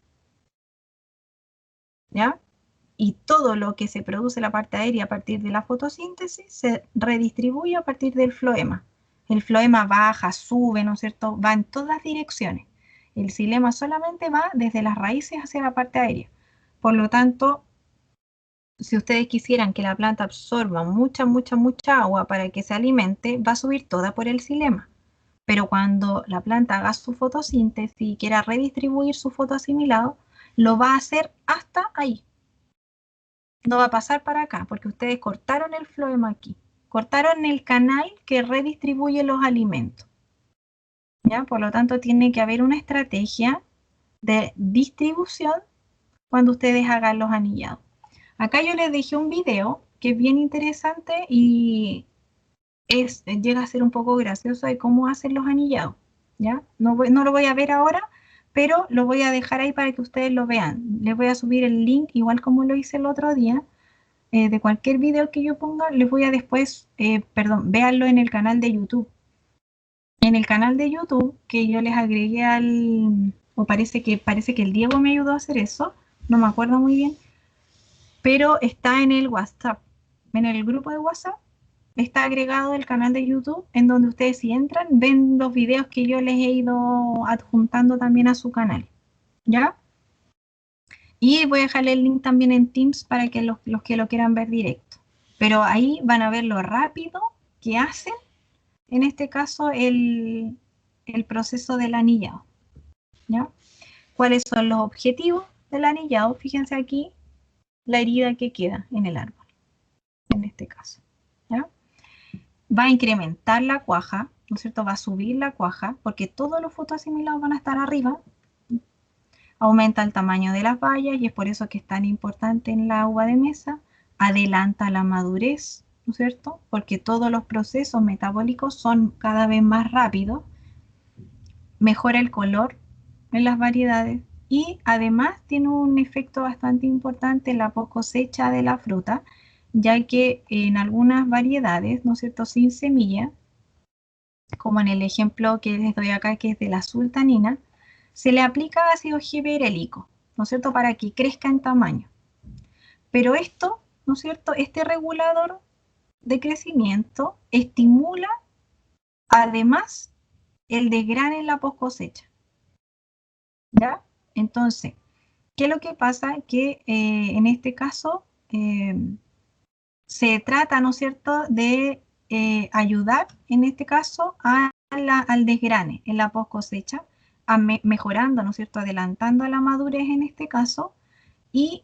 ¿Ya? Y todo lo que se produce en la parte aérea a partir de la fotosíntesis se redistribuye a partir del floema. El floema baja, sube, ¿no es cierto? Va en todas direcciones. El xilema solamente va desde las raíces hacia la parte aérea. Por lo tanto, si ustedes quisieran que la planta absorba mucha, mucha, mucha agua para que se alimente, va a subir toda por el xilema. Pero cuando la planta haga su fotosíntesis y quiera redistribuir su fotoasimilado, lo va a hacer hasta ahí. No va a pasar para acá, porque ustedes cortaron el floema aquí. Cortaron el canal que redistribuye los alimentos. ¿Ya? Por lo tanto, tiene que haber una estrategia de distribución cuando ustedes hagan los anillados. Acá yo les dejé un video que es bien interesante y llega a ser un poco gracioso de cómo hacen los anillados. ¿Ya? No lo voy a ver ahora, pero lo voy a dejar ahí para que ustedes lo vean. Les voy a subir el link, igual como lo hice el otro día, de cualquier video que yo ponga, les voy a después, véanlo en el canal de YouTube. En el canal de YouTube que yo les agregué o parece que el Diego me ayudó a hacer eso, no me acuerdo muy bien, pero está en el WhatsApp, en el grupo de WhatsApp, está agregado el canal de YouTube, en donde ustedes si entran, ven los videos que yo les he ido adjuntando también a su canal, ¿ya? Y voy a dejarle el link también en Teams para que los que lo quieran ver directo. Pero ahí van a ver lo rápido que hacen, en este caso, el proceso del anillado, ¿ya? ¿Cuáles son los objetivos del anillado? Fíjense aquí la herida que queda en el árbol, en este caso, ¿ya? Va a incrementar la cuaja, ¿no es cierto? Va a subir la cuaja, porque todos los fotoasimilados van a estar arriba. Aumenta el tamaño de las bayas y es por eso que es tan importante en la uva de mesa. Adelanta la madurez, ¿no es cierto? Porque todos los procesos metabólicos son cada vez más rápidos. Mejora el color en las variedades y además tiene un efecto bastante importante en la post cosecha de la fruta, ya que en algunas variedades, ¿no es cierto?, sin semilla, como en el ejemplo que les doy acá, que es de la sultanina, se le aplica ácido gibberélico, ¿no es cierto?, para que crezca en tamaño. Pero esto, ¿no es cierto?, este regulador de crecimiento estimula además el desgrane en la post cosecha. ¿Ya? Entonces, ¿qué es lo que pasa? Que en este caso se trata, ¿no es cierto?, de ayudar, en este caso, al desgrane en la post cosecha, mejorando, ¿no es cierto?, adelantando la madurez en este caso y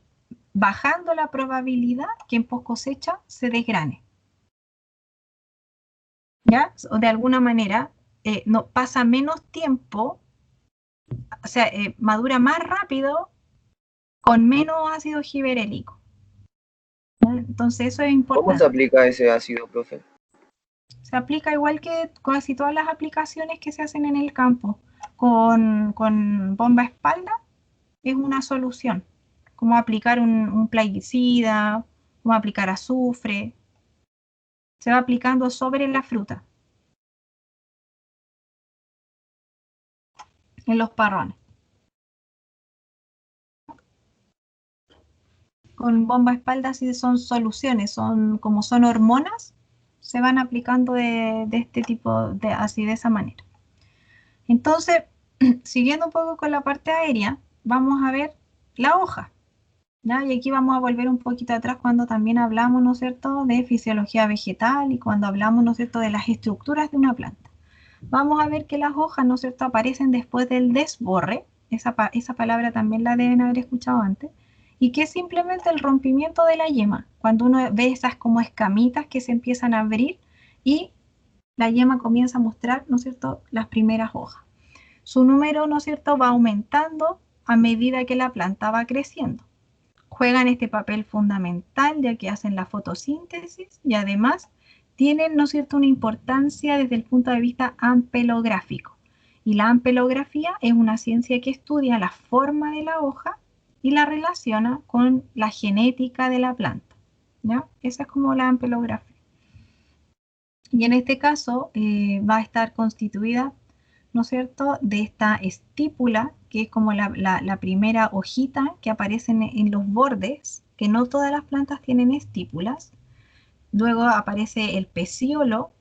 bajando la probabilidad que en post cosecha se desgrane. ¿Ya? O de alguna manera, no pasa menos tiempo, o sea, madura más rápido con menos ácido gibberélico. ¿Ya? Entonces eso es ¿Cómo importante. se aplica ese ácido, profe? Se aplica igual que casi todas las aplicaciones que se hacen en el campo. Con bomba espalda es una solución, como aplicar un plaguicida, como aplicar azufre. Se va aplicando sobre la fruta, en los parrones. Con bomba espalda sí son soluciones, como son hormonas, se van aplicando de este tipo, así de esa manera. Entonces, siguiendo un poco con la parte aérea, vamos a ver la hoja, ¿ya? Y aquí vamos a volver un poquito atrás cuando también hablamos, ¿no es cierto?, de fisiología vegetal y cuando hablamos, ¿no es cierto?, de las estructuras de una planta. Vamos a ver que las hojas, ¿no es cierto?, aparecen después del desborre, esa palabra también la deben haber escuchado antes, y que es simplemente el rompimiento de la yema, cuando uno ve esas como escamitas que se empiezan a abrir y la yema comienza a mostrar, ¿no es cierto?, las primeras hojas. Su número, ¿no es cierto?, va aumentando a medida que la planta va creciendo. Juegan este papel fundamental ya que hacen la fotosíntesis y además tienen, ¿no es cierto?, una importancia desde el punto de vista ampelográfico. Y la ampelografía es una ciencia que estudia la forma de la hoja y la relaciona con la genética de la planta, ¿ya? Esa es como la ampelografía. Y en este caso va a estar constituida, ¿no es cierto?, de esta estípula, que es como la primera hojita que aparece en los bordes, que no todas las plantas tienen estípulas. Luego aparece el peciolo,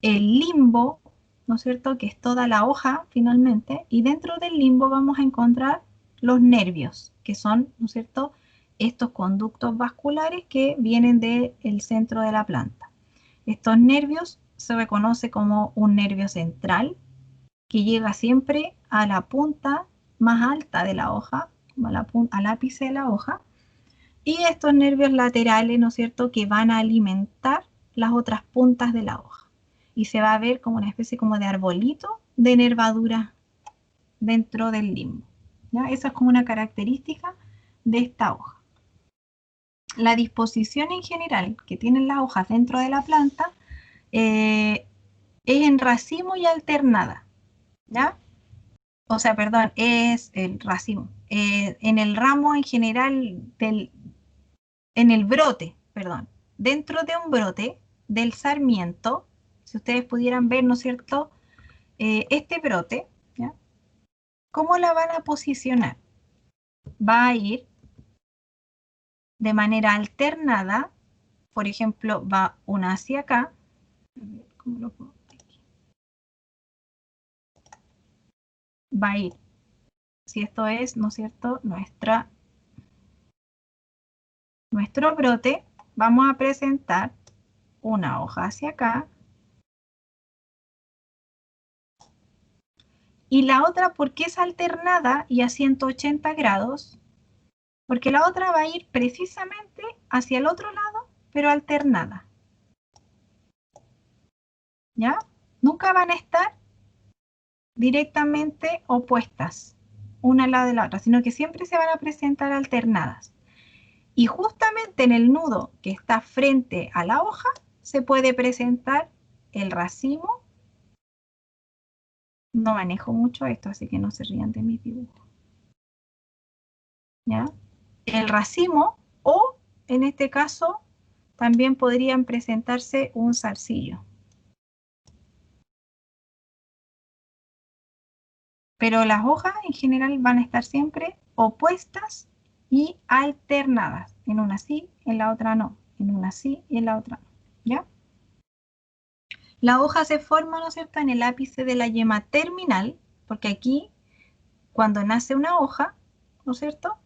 el limbo, ¿no es cierto?, que es toda la hoja finalmente, y dentro del limbo vamos a encontrar los nervios, que son, ¿no es cierto?, estos conductos vasculares que vienen del centro de la planta. Estos nervios se reconoce como un nervio central que llega siempre a la punta más alta de la hoja, al ápice de la hoja, y estos nervios laterales, ¿no es cierto?, que van a alimentar las otras puntas de la hoja. Y se va a ver como una especie como de arbolito de nervadura dentro del limbo, ¿ya? Esa es como una característica de esta hoja. La disposición en general que tienen las hojas dentro de la planta es en racimo y alternada, ¿ya? O sea, perdón, es el racimo. En el ramo en general, en el brote, perdón, dentro de un brote del sarmiento, si ustedes pudieran ver, ¿no es cierto?, este brote, ¿ya?, ¿cómo la van a posicionar? Va a ir de manera alternada, por ejemplo, va una hacia acá. ¿Cómo lo puedo ver aquí? Va a ir, si esto es, ¿no es cierto?, nuestro brote, vamos a presentar una hoja hacia acá y la otra, ¿por qué es alternada y a 180 grados? Porque la otra va a ir precisamente hacia el otro lado, pero alternada, ¿ya? Nunca van a estar directamente opuestas una al lado de la otra, sino que siempre se van a presentar alternadas. Y justamente en el nudo que está frente a la hoja se puede presentar el racimo. No manejo mucho esto, así que no se rían de mis dibujos, ¿ya? El racimo, o en este caso también podrían presentarse un zarcillo. Pero las hojas en general van a estar siempre opuestas y alternadas. En una sí, en la otra no. En una sí y en la otra no, ¿ya? La hoja se forma, ¿no es cierto?, en el ápice de la yema terminal, porque aquí, cuando nace una hoja, ¿no es cierto?,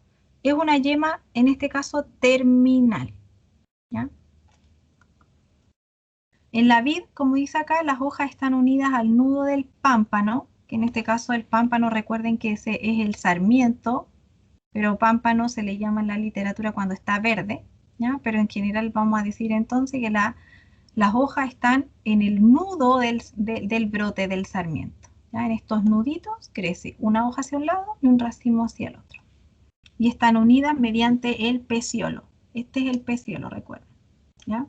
es una yema, en este caso, terminal, ¿ya? En la vid, como dice acá, las hojas están unidas al nudo del pámpano, que en este caso el pámpano, recuerden que ese es el sarmiento, pero pámpano se le llama en la literatura cuando está verde, ¿ya? Pero en general vamos a decir entonces que las hojas están en el nudo del brote del sarmiento, ¿ya? En estos nuditos crece una hoja hacia un lado y un racimo hacia el otro. Y están unidas mediante el peciolo. Este es el peciolo, recuerden, ¿ya?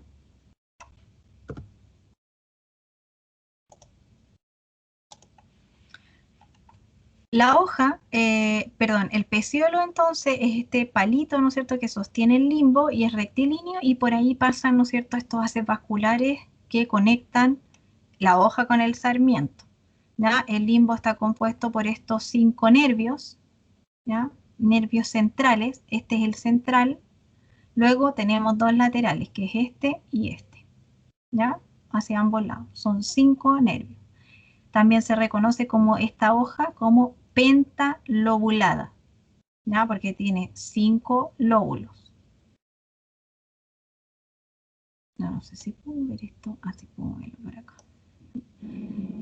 La hoja, el peciolo entonces es este palito, ¿no es cierto?, que sostiene el limbo y es rectilíneo y por ahí pasan, ¿no es cierto?, estos haces vasculares que conectan la hoja con el sarmiento, ¿ya? El limbo está compuesto por estos 5 nervios, ¿ya? Nervios centrales, este es el central, luego tenemos 2 laterales, que es este y este, ¿ya? Hacia ambos lados, son 5 nervios. también se reconoce como esta hoja como pentalobulada, ¿ya? Porque tiene 5 lóbulos. No sé si puedo ver esto, así puedo verlo por acá.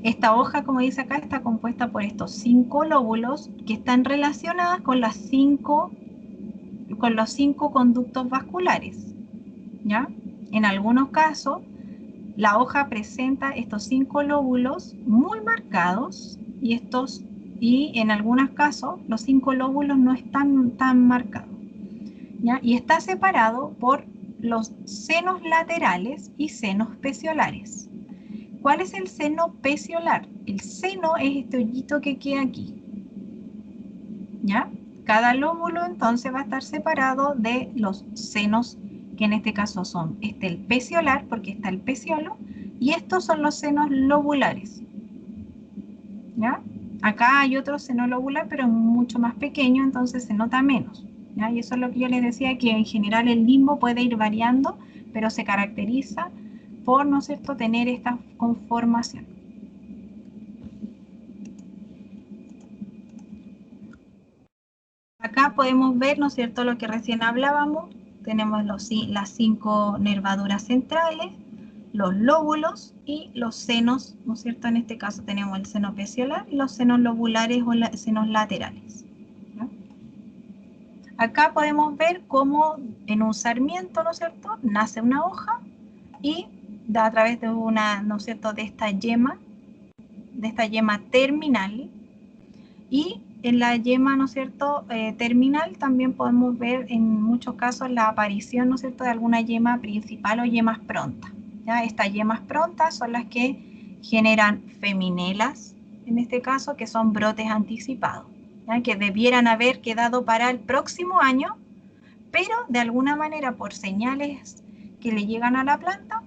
Esta hoja, como dice acá, está compuesta por estos 5 lóbulos que están relacionadas con los 5 conductos vasculares, ¿ya? En algunos casos, la hoja presenta estos 5 lóbulos muy marcados y en algunos casos los 5 lóbulos no están tan marcados, ¿ya? Y está separado por los senos laterales y senos peciolares. ¿Cuál es el seno peciolar? El seno es este hoyito que queda aquí, ¿ya? Cada lóbulo entonces va a estar separado de los senos, que en este caso son el peciolar, porque está el peciolo, y estos son los senos lobulares, ¿ya? Acá hay otro seno lobular, pero es mucho más pequeño, entonces se nota menos, ¿ya? Y eso es lo que yo les decía, que en general el limbo puede ir variando, pero se caracteriza por, ¿no es cierto?, tener esta conformación. Acá podemos ver, ¿no es cierto?, lo que recién hablábamos. Tenemos las 5 nervaduras centrales, los lóbulos y los senos, ¿no es cierto? En este caso tenemos el seno peciolar y los senos lobulares o senos laterales, ¿no? Acá podemos ver cómo en un sarmiento, ¿no es cierto?, nace una hoja y da a través de una, ¿no es cierto?, de esta yema terminal. Y en la yema, ¿no es cierto?, terminal también podemos ver en muchos casos la aparición, ¿no es cierto?, de alguna yema principal o yemas prontas, ¿ya? Estas yemas prontas son las que generan feminelas, en este caso, que son brotes anticipados, ¿ya? Que debieran haber quedado para el próximo año, pero de alguna manera por señales que le llegan a la planta,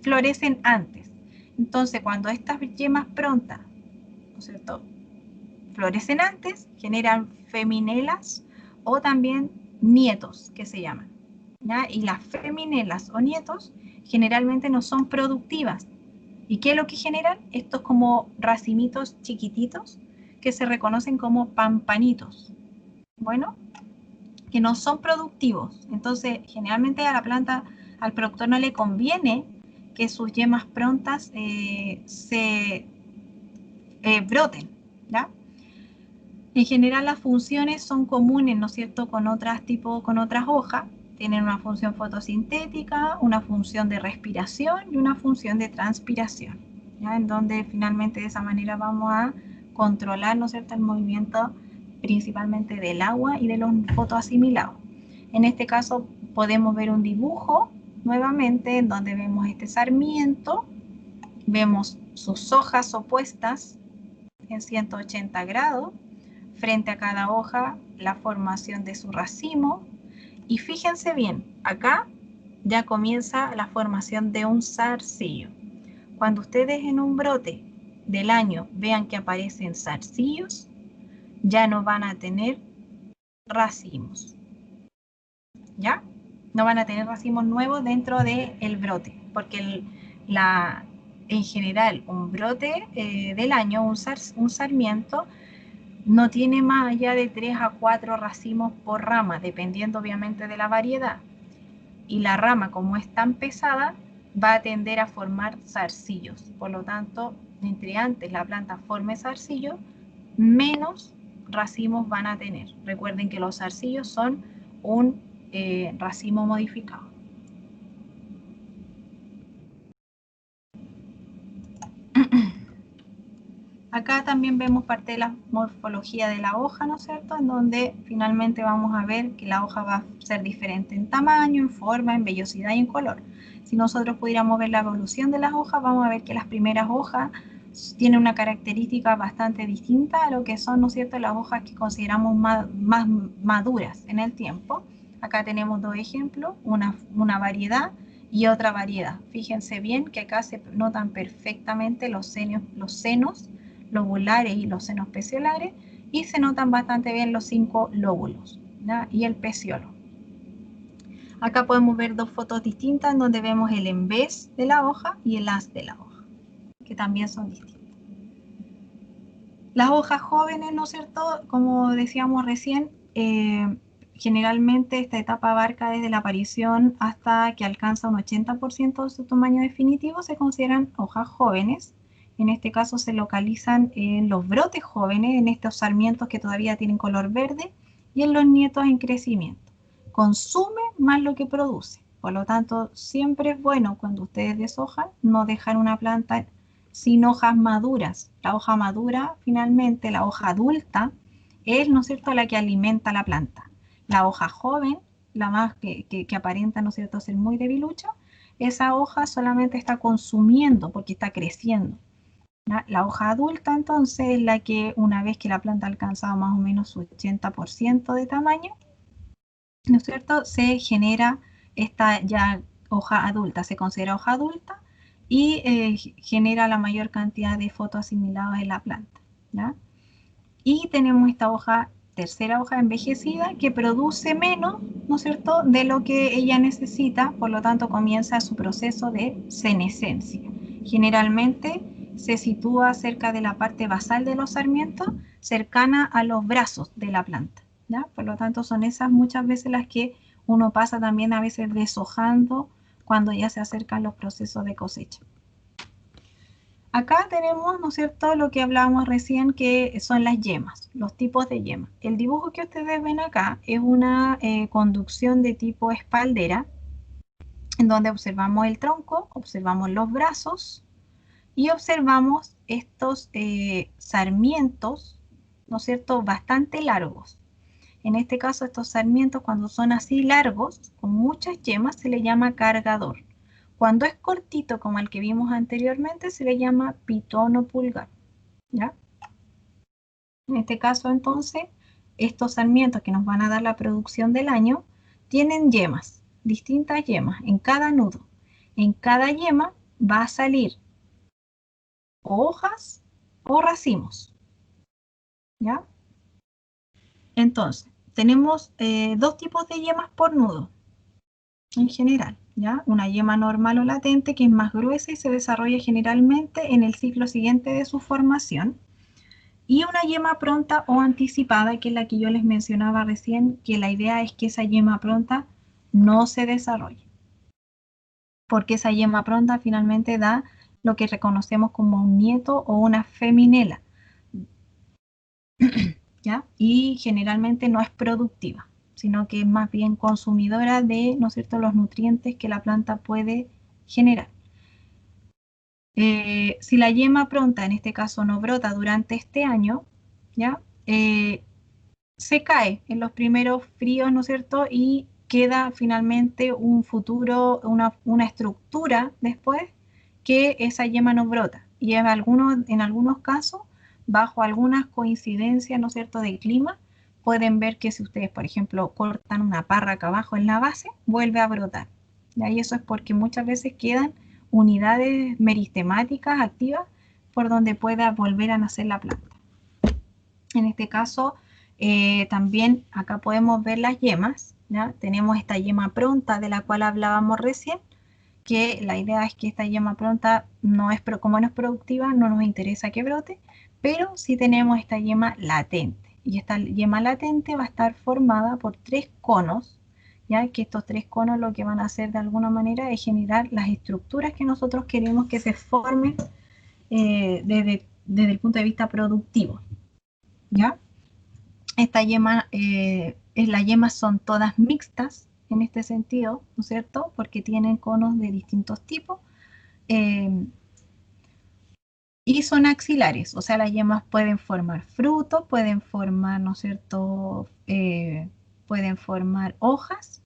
florecen antes. Entonces, cuando estas yemas prontas, ¿no es cierto?, florecen antes, generan feminelas o también nietos, que se llaman, ¿ya? Y las feminelas o nietos generalmente no son productivas. ¿Y qué es lo que generan? Estos como racimitos chiquititos que se reconocen como pampanitos. Bueno, que no son productivos. Entonces, generalmente a la planta, al productor no le conviene que sus yemas prontas broten, ¿ya? En general las funciones son comunes, ¿no es cierto?, con otras hojas. Tienen una función fotosintética, una función de respiración y una función de transpiración, ¿ya? En donde finalmente de esa manera vamos a controlar, ¿no es cierto?, el movimiento principalmente del agua y de los fotoasimilados. En este caso podemos ver un dibujo nuevamente en donde vemos este sarmiento, vemos sus hojas opuestas en 180 grados, frente a cada hoja la formación de su racimo, y fíjense bien, acá ya comienza la formación de un zarcillo. Cuando ustedes en un brote del año vean que aparecen zarcillos, ya no van a tener racimos, ¿ya? No van a tener racimos nuevos dentro del brote, porque en general un brote del año, un sarmiento, no tiene más allá de 3 a 4 racimos por rama, dependiendo obviamente de la variedad. Y la rama, como es tan pesada, va a tender a formar zarcillos. Por lo tanto, entre antes la planta forme zarcillo, menos racimos van a tener. Recuerden que los zarcillos son un racimo modificado. Acá también vemos parte de la morfología de la hoja, ¿no es cierto?, en donde finalmente vamos a ver que la hoja va a ser diferente en tamaño, en forma, en vellosidad y en color. Si nosotros pudiéramos ver la evolución de las hojas, vamos a ver que las primeras hojas tienen una característica bastante distinta a lo que son, ¿no es cierto?, las hojas que consideramos más maduras en el tiempo. Acá tenemos dos ejemplos, una variedad y otra variedad. Fíjense bien que acá se notan perfectamente los senos lobulares y los senos peciolares, y se notan bastante bien los 5 lóbulos, ¿ya?, y el peciolo. Acá podemos ver dos fotos distintas en donde vemos el en vez de la hoja y el as de la hoja. que también son distintas. Las hojas jóvenes, ¿no es cierto? Como decíamos recién, generalmente esta etapa abarca desde la aparición hasta que alcanza un 80% de su tamaño definitivo, se consideran hojas jóvenes. En este caso se localizan en los brotes jóvenes, en estos sarmientos que todavía tienen color verde, y en los nietos en crecimiento. Consume más lo que produce. Por lo tanto, siempre es bueno cuando ustedes deshojan no dejar una planta sin hojas maduras. La hoja madura, finalmente, la hoja adulta, es, ¿no es cierto?, la que alimenta la planta. La hoja joven, la más que aparenta, ¿no es cierto?, ser muy debilucha, esa hoja solamente está consumiendo porque está creciendo. La hoja adulta, entonces, es la que una vez que la planta ha alcanzado más o menos su 80% de tamaño, ¿no es cierto?, se genera esta ya hoja adulta, se considera hoja adulta y genera la mayor cantidad de fotoasimilados en la planta, ¿ya? Y tenemos esta hoja, tercera hoja envejecida, que produce menos, ¿no es cierto?, de lo que ella necesita, por lo tanto comienza su proceso de senescencia. Generalmente se sitúa cerca de la parte basal de los sarmientos, cercana a los brazos de la planta, ¿ya? Por lo tanto son esas muchas veces las que uno pasa también a veces deshojando cuando ya se acercan los procesos de cosecha. Acá tenemos, ¿no es cierto?, lo que hablábamos recién, que son las yemas, los tipos de yemas. El dibujo que ustedes ven acá es una conducción de tipo espaldera, en donde observamos el tronco, observamos los brazos y observamos estos sarmientos, ¿no es cierto?, bastante largos. En este caso, estos sarmientos, cuando son así largos, con muchas yemas, se le llama cargador. Cuando es cortito, como el que vimos anteriormente, se le llama pitón o pulgar, ¿ya? En este caso, entonces, estos sarmientos que nos van a dar la producción del año, tienen yemas, distintas yemas, en cada nudo. En cada yema va a salir o hojas o racimos, ¿ya? Entonces, tenemos dos tipos de yemas por nudo, en general, ¿ya? Una yema normal o latente, que es más gruesa y se desarrolla generalmente en el ciclo siguiente de su formación. Y una yema pronta o anticipada, que es la que yo les mencionaba recién, que la idea es que esa yema pronta no se desarrolle, porque esa yema pronta finalmente da lo que reconocemos como un nieto o una feminela, ¿ya? Y generalmente no es productiva, sino que es más bien consumidora de, ¿no es cierto?, los nutrientes que la planta puede generar. Si la yema pronta, en este caso, no brota durante este año, ¿ya? Se cae en los primeros fríos, ¿no es cierto?, y queda finalmente un futuro, una estructura después que esa yema no brota. Y en algunos casos, bajo algunas coincidencias, ¿no es cierto?, del clima, pueden ver que si ustedes, por ejemplo, cortan una parra acá abajo en la base, vuelve a brotar. Y eso es porque muchas veces quedan unidades meristemáticas activas por donde pueda volver a nacer la planta. En este caso, también acá podemos ver las yemas, ¿ya? Tenemos esta yema pronta de la cual hablábamos recién, que la idea es que esta yema pronta como no es productiva, no nos interesa que brote, pero sí tenemos esta yema latente. Y esta yema latente va a estar formada por 3 conos, ya que estos 3 conos lo que van a hacer de alguna manera es generar las estructuras que nosotros queremos que se formen desde el punto de vista productivo, ¿ya? Esta yema, las yemas son todas mixtas en este sentido, ¿no es cierto?, porque tienen conos de distintos tipos y son axilares, o sea, las yemas pueden formar frutos, pueden formar, ¿no es cierto?, pueden formar hojas,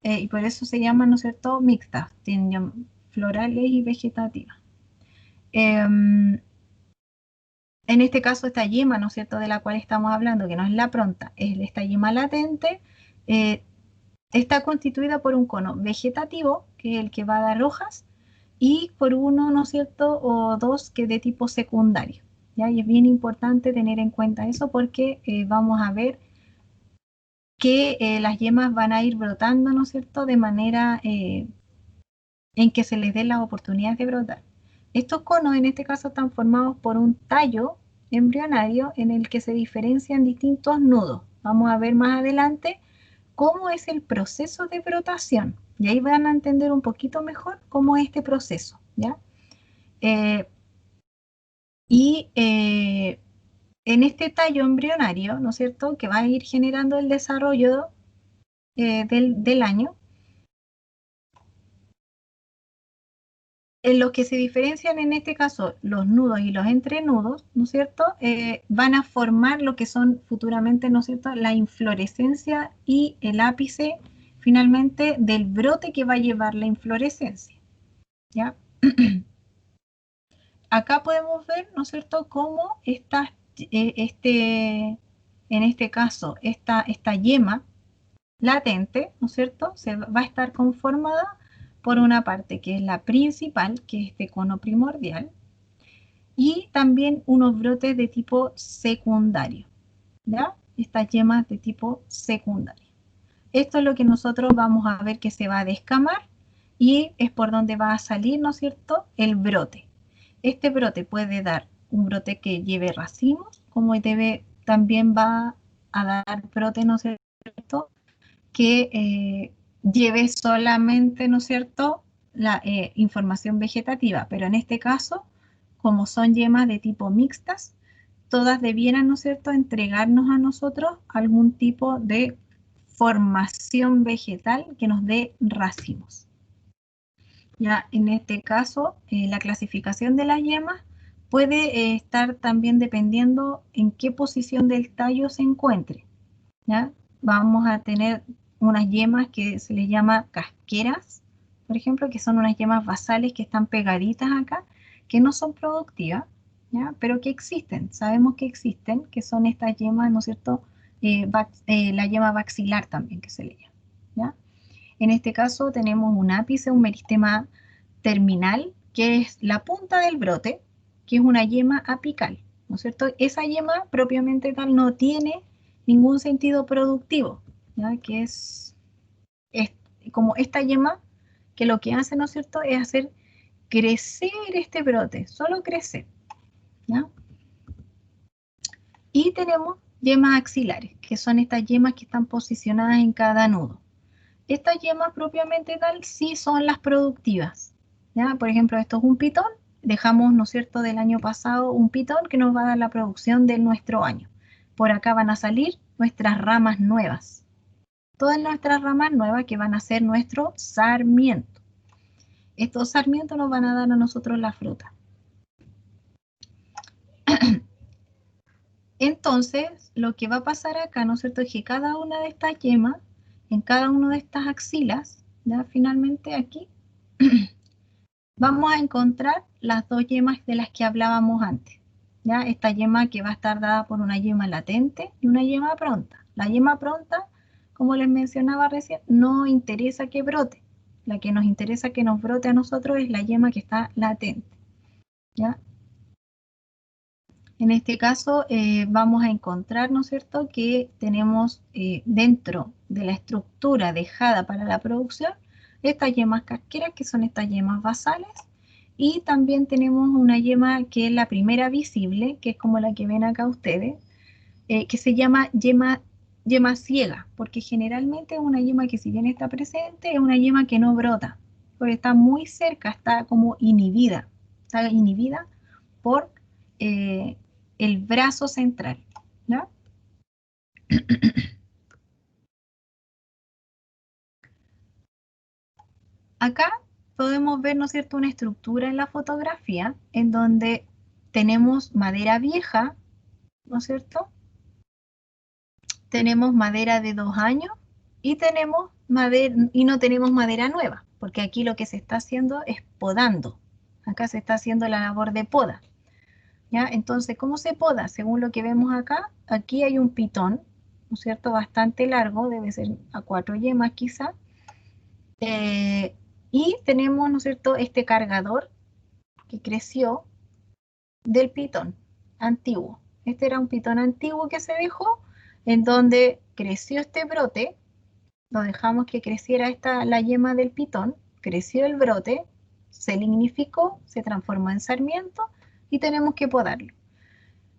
y por eso se llaman, ¿no es cierto?, mixtas, tienen florales y vegetativas. En este caso, esta yema, ¿no es cierto?, de la cual estamos hablando, que no es la pronta, es esta yema latente, está constituida por un cono vegetativo, que es el que va a dar hojas, y por uno, ¿no es cierto?, o dos que de tipo secundario, ¿ya? Y es bien importante tener en cuenta eso porque vamos a ver que las yemas van a ir brotando, ¿no es cierto?, de manera en que se les dé las oportunidades de brotar. Estos conos en este caso están formados por un tallo embrionario en el que se diferencian distintos nudos. Vamos a ver más adelante cómo es el proceso de brotación. Y ahí van a entender un poquito mejor cómo es este proceso, ¿ya? En este tallo embrionario, ¿no es cierto?, que va a ir generando el desarrollo del año, en los que se diferencian en este caso los nudos y los entrenudos, ¿no es cierto?, van a formar lo que son futuramente, ¿no es cierto?, la inflorescencia y el ápice finalmente del brote que va a llevar la inflorescencia, ¿ya? Acá podemos ver, ¿no es cierto?, cómo en este caso, esta yema latente, ¿no es cierto?, se va a estar conformada por una parte que es la principal, que es este cono primordial, y también unos brotes de tipo secundario, ¿ya? Estas yemas de tipo secundario. Esto es lo que nosotros vamos a ver que se va a descamar y es por donde va a salir, ¿no es cierto?, el brote. Este brote puede dar un brote que lleve racimos, como también va a dar brote, ¿no es cierto?, que lleve solamente, ¿no es cierto?, la información vegetativa, pero en este caso, como son yemas de tipo mixtas, todas debieran, ¿no es cierto?, entregarnos a nosotros algún tipo de formación vegetal que nos dé racimos. Ya en este caso, la clasificación de las yemas puede estar también dependiendo en qué posición del tallo se encuentre, ¿ya? Vamos a tener unas yemas que se les llama casqueras, por ejemplo, que son unas yemas basales que están pegaditas acá, que no son productivas, ¿ya?, pero que existen, sabemos que existen, que son estas yemas, ¿no es cierto?, la yema baxilar también que se le llama, ¿ya? En este caso tenemos un ápice, un meristema terminal, que es la punta del brote, que es una yema apical, ¿no es cierto? Esa yema propiamente tal no tiene ningún sentido productivo, ¿ya?, que es como esta yema que lo que hace, ¿no es cierto?, es hacer crecer este brote, solo crecer, ¿ya? Y tenemos yemas axilares, que son estas yemas que están posicionadas en cada nudo. Estas yemas propiamente tal sí son las productivas, ¿ya? Por ejemplo, esto es un pitón, dejamos, ¿no es cierto?, del año pasado un pitón que nos va a dar la producción de nuestro año. Por acá van a salir nuestras ramas nuevas, todas nuestras ramas nuevas que van a ser nuestro sarmiento. Estos sarmientos nos van a dar a nosotros la fruta. Entonces, lo que va a pasar acá, ¿no es cierto?, es que cada una de estas yemas, en cada una de estas axilas, ya finalmente aquí, vamos a encontrar las dos yemas de las que hablábamos antes, ¿ya? Esta yema que va a estar dada por una yema latente y una yema pronta. La yema pronta, como les mencionaba recién, no interesa que brote. La que nos interesa que nos brote a nosotros es la yema que está latente, ¿ya? En este caso vamos a encontrar, ¿no es cierto?, que tenemos dentro de la estructura dejada para la producción estas yemas casqueras, que son estas yemas basales, y también tenemos una yema que es la primera visible, que es como la que ven acá ustedes, que se llama yema ciega, porque generalmente es una yema que, si bien está presente, es una yema que no brota, porque está muy cerca, está inhibida por el brazo central, ¿no? Acá podemos ver, ¿no es cierto?, una estructura en la fotografía en donde tenemos madera vieja, ¿no es cierto? Tenemos madera de 2 años y no tenemos madera nueva, porque aquí lo que se está haciendo es podando. Acá se está haciendo la labor de poda, ¿ya? Entonces, ¿cómo se poda? Según lo que vemos acá, aquí hay un pitón, ¿no es cierto?, bastante largo, debe ser a 4 yemas quizá, y tenemos, ¿no es cierto?, este cargador que creció del pitón antiguo. Este era un pitón antiguo que se dejó, en donde creció este brote, lo dejamos que creciera la yema del pitón, creció el brote, se lignificó, se transformó en sarmiento y tenemos que podarlo.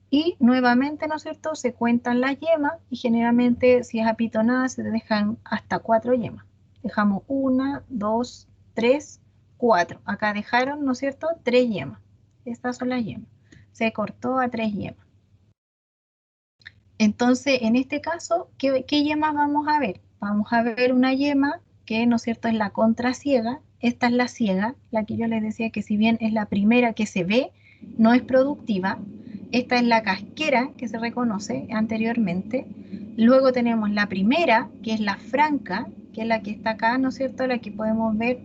Y nuevamente, ¿no es cierto?, se cuentan las yemas y generalmente si es apitonada se dejan hasta 4 yemas. Dejamos 1, 2, 3, 4. Acá dejaron, ¿no es cierto?, 3 yemas. Estas son las yemas. Se cortó a 3 yemas. Entonces, en este caso, ¿qué yemas vamos a ver? Vamos a ver una yema que, ¿no es cierto?, es la contraciega. Esta es la ciega, la que yo les decía que si bien es la primera que se ve, no es productiva. Esta es la casquera que se reconoce anteriormente. Luego tenemos la primera, que es la franca, que es la que está acá, ¿no es cierto?, la que podemos ver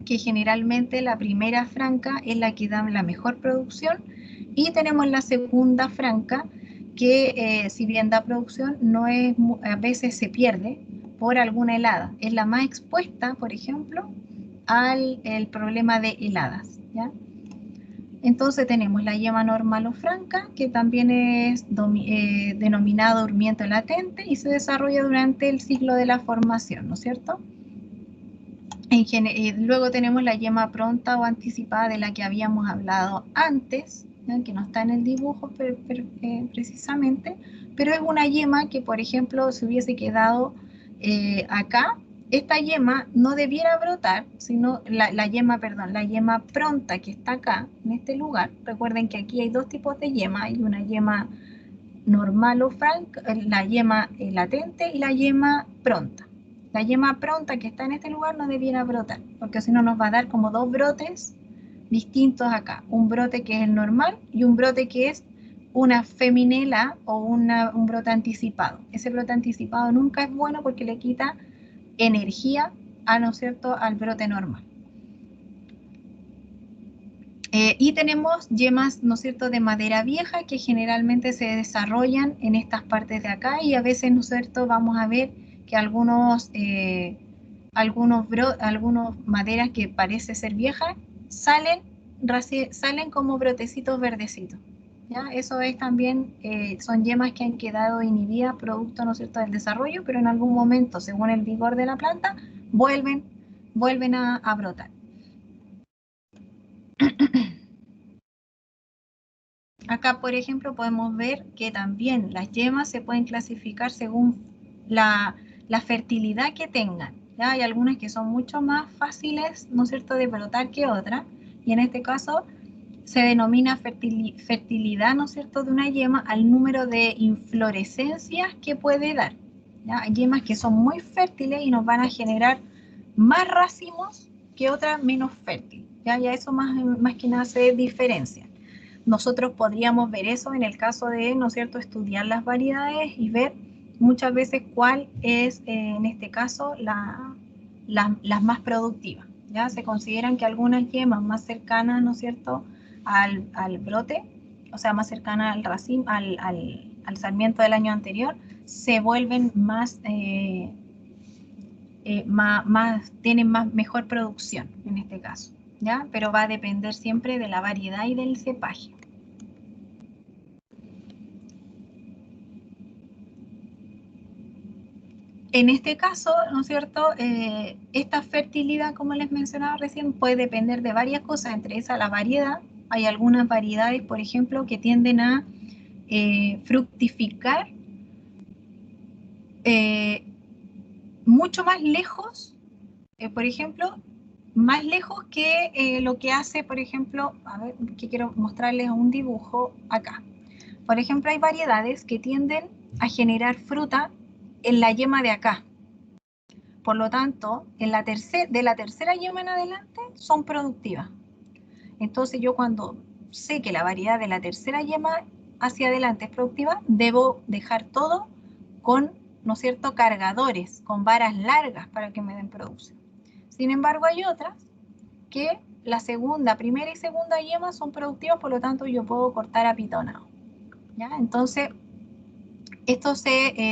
que generalmente la primera franca es la que da la mejor producción. Y tenemos la segunda franca, que si bien da producción, no es, a veces se pierde por alguna helada. Es la más expuesta, por ejemplo, al el problema de heladas, ¿ya? Entonces tenemos la yema normal o franca, que también es denominada durmiente latente y se desarrolla durante el ciclo de la formación, ¿no es cierto? Luego tenemos la yema pronta o anticipada de la que habíamos hablado antes, ¿no?, que no está en el dibujo precisamente, pero es una yema que, por ejemplo, si hubiese quedado acá, esta yema no debiera brotar, sino la yema pronta que está acá, en este lugar. Recuerden que aquí hay dos tipos de yema, hay una yema normal o franca, la yema latente y la yema pronta. La yema pronta que está en este lugar no debiera brotar, porque si no nos va a dar como dos brotes distintos acá. Un brote que es el normal y un brote que es una feminela o un brote anticipado. Ese brote anticipado nunca es bueno porque le quita energía, ¿no es cierto?, al brote normal. Y tenemos yemas, ¿no es cierto?, de madera vieja que generalmente se desarrollan en estas partes de acá y a veces, ¿no es cierto?, vamos a ver que algunos maderas que parece ser viejas salen como brotecitos verdecitos, ¿ya? Eso es también, son yemas que han quedado inhibidas producto, ¿no es cierto?, del desarrollo, pero en algún momento, según el vigor de la planta, vuelven a brotar. Acá, por ejemplo, podemos ver que también las yemas se pueden clasificar según la fertilidad que tengan, ¿ya? Hay algunas que son mucho más fáciles, ¿no es cierto?, de brotar que otras, y en este caso se denomina fertilidad, ¿no es cierto?, de una yema al número de inflorescencias que puede dar, ¿ya? Hay yemas que son muy fértiles y nos van a generar más racimos que otras menos fértiles, ¿ya? Y a eso más que nada se diferencia. Nosotros podríamos ver eso en el caso de, ¿no es cierto?, estudiar las variedades y ver muchas veces cuál es, en este caso, las más productivas, ¿ya? Se consideran que algunas yemas más cercanas, ¿no es cierto?, al brote, o sea, más cercanas al racimo, al sarmiento del año anterior, se vuelven tienen mejor producción en este caso, ¿ya? Pero va a depender siempre de la variedad y del cepaje. En este caso, ¿no es cierto?, esta fertilidad, como les mencionaba recién, puede depender de varias cosas, entre esas la variedad. Hay algunas variedades, por ejemplo, que tienden a fructificar mucho más lejos, por ejemplo, más lejos que lo que hace, por ejemplo, a ver, que quiero mostrarles un dibujo acá. Por ejemplo, hay variedades que tienden a generar fruta en la yema de acá. Por lo tanto, de la tercera yema en adelante son productivas. Entonces yo cuando sé que la variedad de la tercera yema hacia adelante es productiva, debo dejar todo con, ¿no es cierto?, cargadores, con varas largas para que me den producción. Sin embargo, hay otras que primera y segunda yema son productivas, por lo tanto yo puedo cortar apitonado, ¿ya? Entonces, esto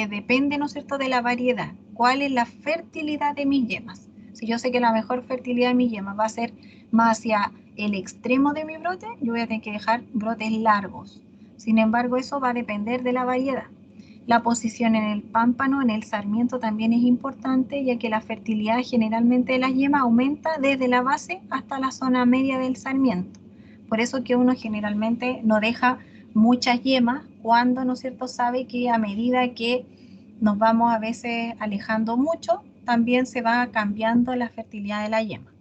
depende, ¿no es cierto?, de la variedad. ¿Cuál es la fertilidad de mis yemas? Si yo sé que la mejor fertilidad de mis yemas va a ser más hacia el extremo de mi brote, yo voy a tener que dejar brotes largos. Sin embargo, eso va a depender de la variedad. La posición en el pámpano, en el sarmiento, también es importante, ya que la fertilidad generalmente de las yemas aumenta desde la base hasta la zona media del sarmiento. Por eso que uno generalmente no deja muchas yemas cuando, ¿no es cierto?, sabe que a medida que nos vamos a veces alejando mucho, también se va cambiando la fertilidad de la yema.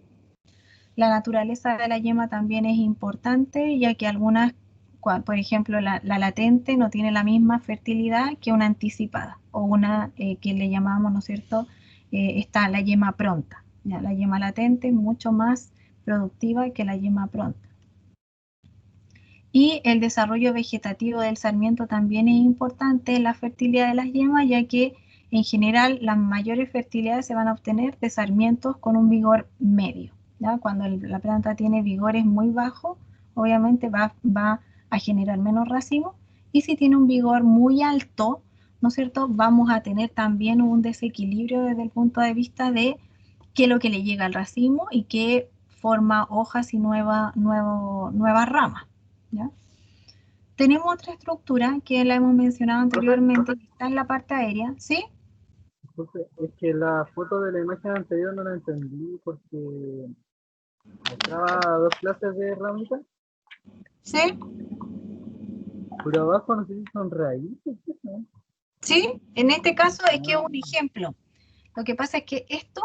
La naturaleza de la yema también es importante, ya que algunas, por ejemplo, la latente no tiene la misma fertilidad que una anticipada, o una que le llamamos, ¿no es cierto?, está la yema pronta. ¿Ya? La yema latente es mucho más productiva que la yema pronta. Y el desarrollo vegetativo del sarmiento también es importante en la fertilidad de las yemas, ya que en general las mayores fertilidades se van a obtener de sarmientos con un vigor medio. ¿Ya? Cuando la planta tiene vigores muy bajos, obviamente va a generar menos racimo, y si tiene un vigor muy alto, ¿no es cierto?, vamos a tener también un desequilibrio desde el punto de vista de qué es lo que le llega al racimo y qué forma hojas y nuevas ramas. ¿Ya? Tenemos otra estructura que la hemos mencionado anteriormente, que está en la parte aérea, ¿sí? Entonces, es que la foto de la imagen anterior no la entendí porque mostraba dos clases de ramitas, ¿Sí? pero abajo no sé si son raíces, ¿no? ¿Sí? En este caso es que es un ejemplo. Lo que pasa es que esto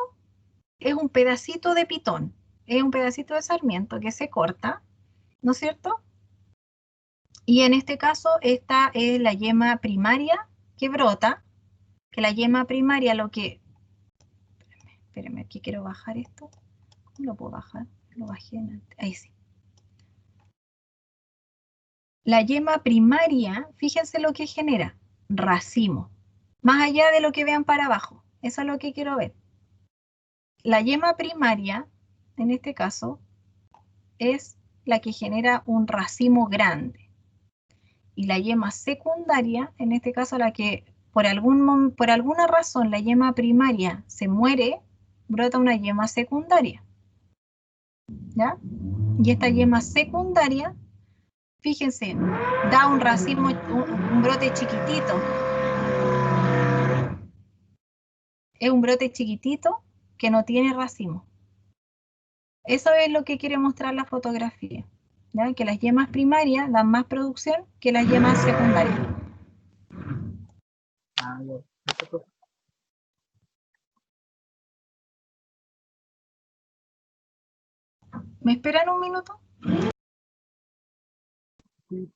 es un pedacito de pitón, es un pedacito de sarmiento que se corta, ¿no es cierto? Y en este caso esta es la yema primaria que brota, que la yema primaria lo que... Espérenme, aquí quiero bajar esto. ¿Cómo lo puedo bajar? Lo bajé antes. Ahí sí. La yema primaria, fíjense lo que genera, racimo. Más allá de lo que vean para abajo. Eso es lo que quiero ver. La yema primaria, en este caso, es la que genera un racimo grande. Y la yema secundaria, en este caso la que por alguna razón la yema primaria se muere, brota una yema secundaria. ¿Ya? Y esta yema secundaria, fíjense, da un racimo, un brote chiquitito. Es un brote chiquitito que no tiene racimo. Eso es lo que quiere mostrar la fotografía. ¿Ya? Que las yemas primarias dan más producción que las yemas secundarias. Ah, ya. ¿Me esperan un minuto? Sí.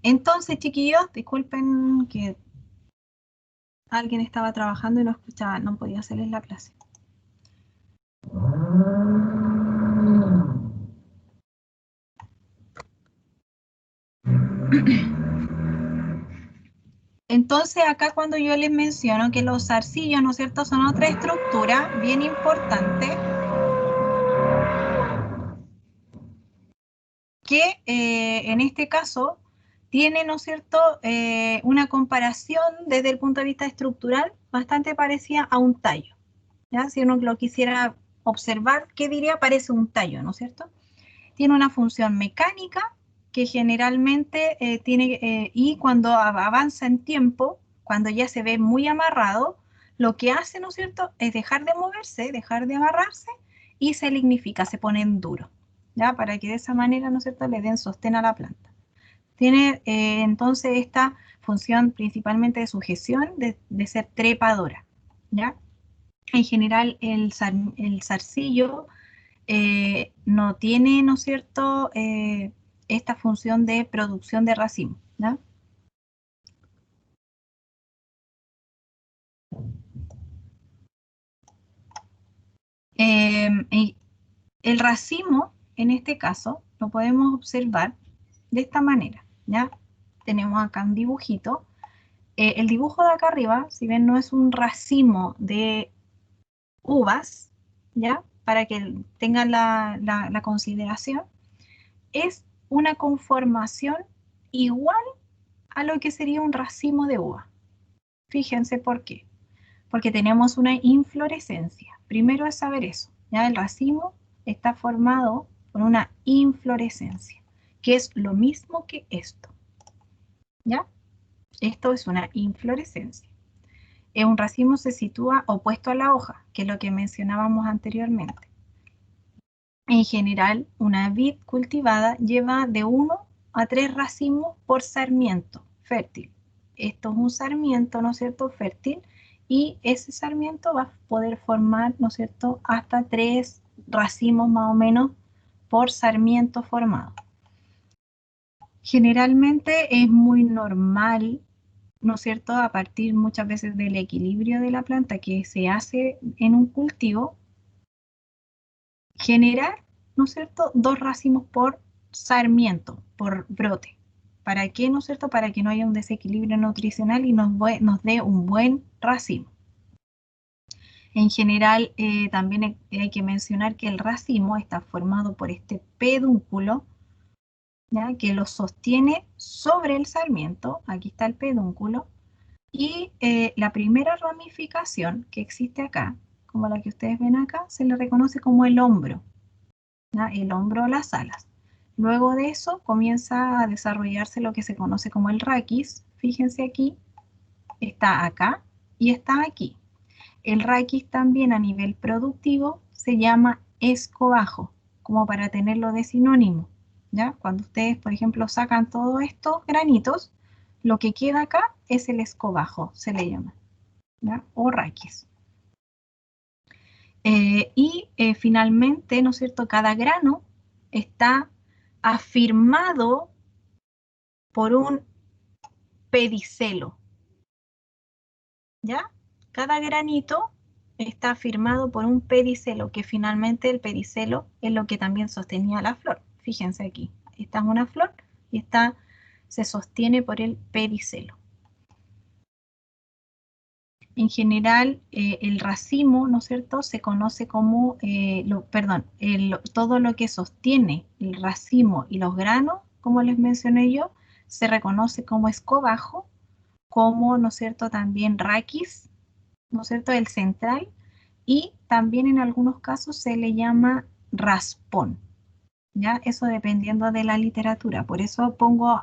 Entonces, chiquillos, disculpen que alguien estaba trabajando y no escuchaba, no podía hacerles la clase. Entonces, acá cuando yo les menciono que los zarcillos, ¿no es cierto?, son otra estructura bien importante que en este caso tiene, ¿no es cierto?, una comparación desde el punto de vista estructural bastante parecida a un tallo. ¿Ya? Si uno lo quisiera observar, ¿qué diría? Parece un tallo, ¿no es cierto? Tiene una función mecánica que generalmente y cuando avanza en tiempo, cuando ya se ve muy amarrado, lo que hace, ¿no es cierto?, es dejar de moverse, dejar de amarrarse y se lignifica, se pone en duro, ¿ya? Para que de esa manera, ¿no es cierto?, le den sostén a la planta. Tiene entonces esta función principalmente de sujeción, de ser trepadora, ¿ya? En general el zarcillo no tiene, ¿no es cierto?, esta función de producción de racimo, ¿no? El racimo, en este caso, lo podemos observar de esta manera, ¿ya? tenemos acá un dibujito. El dibujo de acá arriba, si ven, no es un racimo de uvas, ¿ya? Para que tengan la consideración, es una conformación igual a lo que sería un racimo de uva. Fíjense por qué. Porque tenemos una inflorescencia. Primero es saber eso, ¿ya? El racimo está formado por una inflorescencia, que es lo mismo que esto, ¿ya? Esto es una inflorescencia. Un racimo se sitúa opuesto a la hoja, que es lo que mencionábamos anteriormente. En general, una vid cultivada lleva de 1 a 3 racimos por sarmiento fértil. Esto es un sarmiento, ¿no es cierto?, fértil, y ese sarmiento va a poder formar, ¿no es cierto?, hasta 3 racimos más o menos por sarmiento formado. Generalmente es muy normal, ¿no es cierto?, a partir muchas veces del equilibrio de la planta que se hace en un cultivo, generar, ¿no es cierto?, 2 racimos por sarmiento, por brote. ¿Para qué, no es cierto?, para que no haya un desequilibrio nutricional y nos dé un buen racimo. En general, también hay que mencionar que el racimo está formado por este pedúnculo, ¿ya?, que lo sostiene sobre el sarmiento. Aquí está el pedúnculo. Y la primera ramificación que existe acá, como la que ustedes ven acá, se le reconoce como el hombro, ¿ya? El hombro o las alas. Luego de eso comienza a desarrollarse lo que se conoce como el raquis. Fíjense aquí, está acá y está aquí. El raquis también a nivel productivo se llama escobajo, como para tenerlo de sinónimo, ¿ya? Cuando ustedes, por ejemplo, sacan todos estos granitos, lo que queda acá es el escobajo, se le llama, ¿ya? O raquis. Finalmente, ¿no es cierto?, cada grano está afirmado por un pedicelo, ¿ya? Cada granito está afirmado por un pedicelo, que finalmente el pedicelo es lo que también sostenía la flor. Fíjense aquí, esta es una flor y esta se sostiene por el pedicelo. En general, el racimo, ¿no es cierto?, se conoce como, todo lo que sostiene el racimo y los granos, como les mencioné yo, se reconoce como escobajo, como, ¿no es cierto?, también raquis, ¿no es cierto?, el central, y también en algunos casos se le llama raspón, ¿ya? Eso dependiendo de la literatura. Por eso pongo